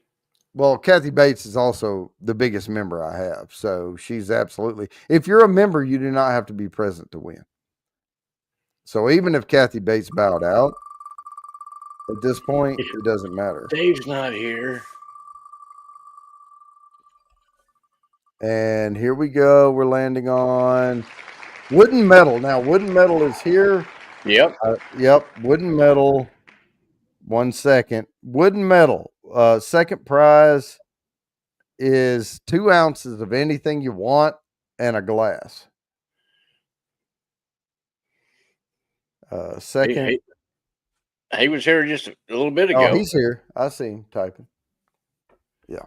Well, Kathy Bates is also the biggest member I have. So she's absolutely, if you're a member, you do not have to be present to win. So even if Kathy Bates bowed out at this point, it doesn't matter. Dave's not here. And here we go. We're landing on wooden metal. Now, wooden metal is here. Yep. Yep. Wooden metal. 1 second. Wooden metal. Second prize is 2 ounces of anything you want and a glass. Second. He was here just a little bit ago. Oh, he's here. I see him typing. Yeah.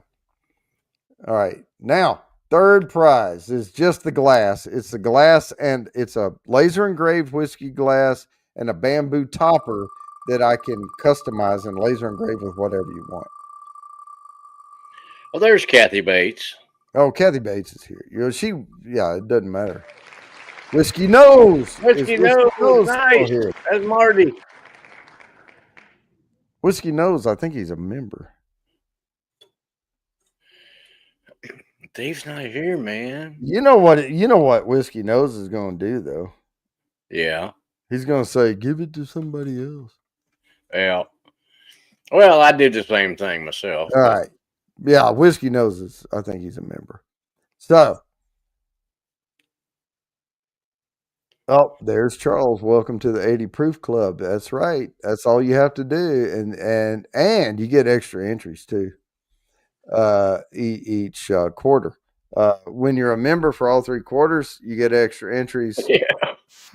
All right. Now, third prize is just the glass. It's the glass, and it's a laser engraved whiskey glass and a bamboo topper that I can customize and laser engrave with whatever you want. Well, there's Kathy Bates. Oh, Kathy Bates is here. It doesn't matter. Whiskey Nose. Whiskey Nose. Nice. Here. That's Marty. Whiskey Nose, I think he's a member. Dave's not here, man. You know what Whiskey Nose is going to do, though? Yeah. He's going to say, give it to somebody else. Yeah. Well, I did the same thing myself. All right. Yeah, Whiskey Nose I think he's a member. So. Oh, there's Charles. Welcome to the 80 Proof Club. That's right. That's all you have to do. And you get extra entries too. Each quarter. When you're a member for all 3 quarters, you get extra entries. Yeah.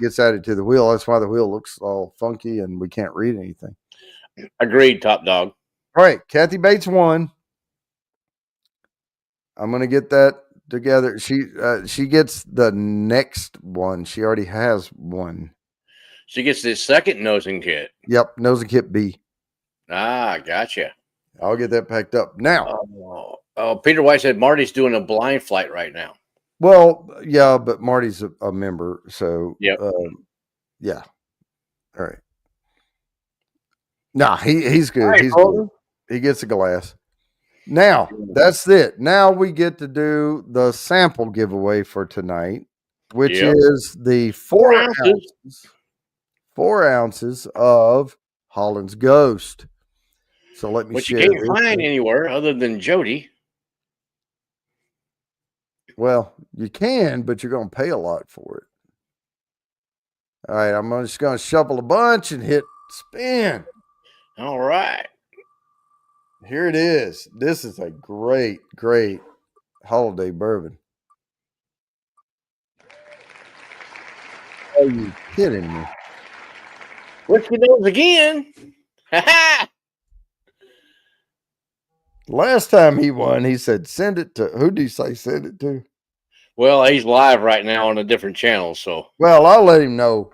Gets added to the wheel. That's why the wheel looks all funky and we can't read anything. Agreed, Top Dog. All right, Kathy Bates won. I'm gonna get that together. She gets the next one. She already has one. She gets this second nosing kit. Yep, nosing kit B. Ah, gotcha. I'll get that packed up now. Peter White said Marty's doing a blind flight right now. Well, yeah, but Marty's a member, so yep. Yeah. All right. Nah, he's good. Right, he's good. He gets a glass. Now, that's it. Now we get to do the sample giveaway for tonight, which is the 4 ounces of Holland's Ghost. So let me share. Which you can't find anywhere other than Jody. Well, you can, but you're going to pay a lot for it. All right, I'm just going to shuffle a bunch and hit spin. All right. Here it is. This is a great, great holiday bourbon. Are you kidding me? Whiskey Nose again. Last time he won, he said, send it to, who did he say send it to? Well, he's live right now on a different channel, so. Well, I'll let him know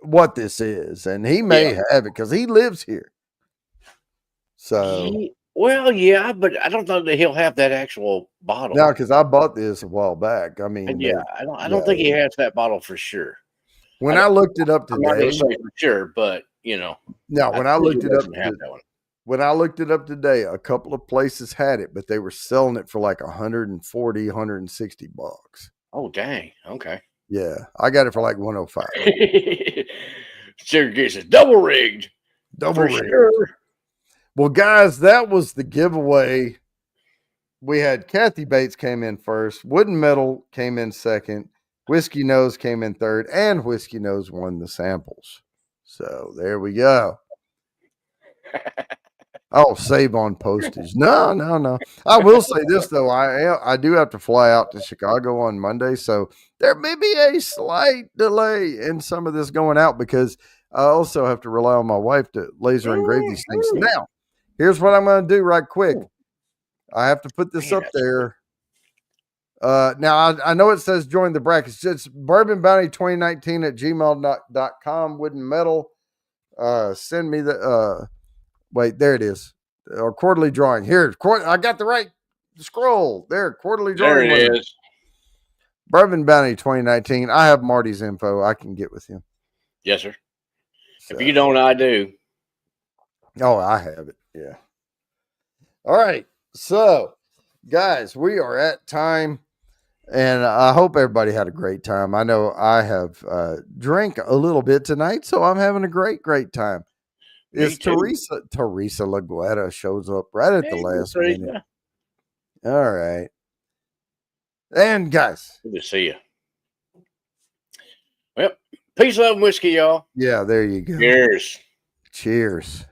what this is, and he may have it because he lives here. So. Yeah, but I don't know that he'll have that actual bottle. No, because I bought this a while back. I mean. I don't think he has that bottle for sure. When I looked it up today. I'm not going to say for sure, but, No, when I looked it up. When I looked it up today, a couple of places had it, but they were selling it for like 140, 160 bucks. Oh, dang. Okay. Yeah. I got it for like 105. Sugar Case is double rigged. Double rigged. Sure. Well, guys, that was the giveaway. We had Kathy Bates came in first. Wooden Metal came in second. Whiskey Nose came in third. And Whiskey Nose won the samples. So there we go. Oh, save on postage. No. I will say this, though. I do have to fly out to Chicago on Monday, so there may be a slight delay in some of this going out because I also have to rely on my wife to laser engrave these things. Now, here's what I'm going to do right quick. I have to put this up there. Now, I know it says join the brackets. It's bourbonbounty2019 at gmail.com, Wooden Metal. Send me the... wait, there it is. Or quarterly drawing. Here, I got the right scroll. There, quarterly drawing. There it is. Bourbon Bounty 2019. I have Marty's info. I can get with him. Yes, sir. If you don't, I do. Oh, I have it. Yeah. All right. So, guys, we are at time, and I hope everybody had a great time. I know I have drank a little bit tonight, so I'm having a great time. Me too. Teresa Laguetta shows up right at the last minute. All right. And guys, good to see you. Well, peace, love, and whiskey, y'all. Yeah, there you go. Cheers. Cheers.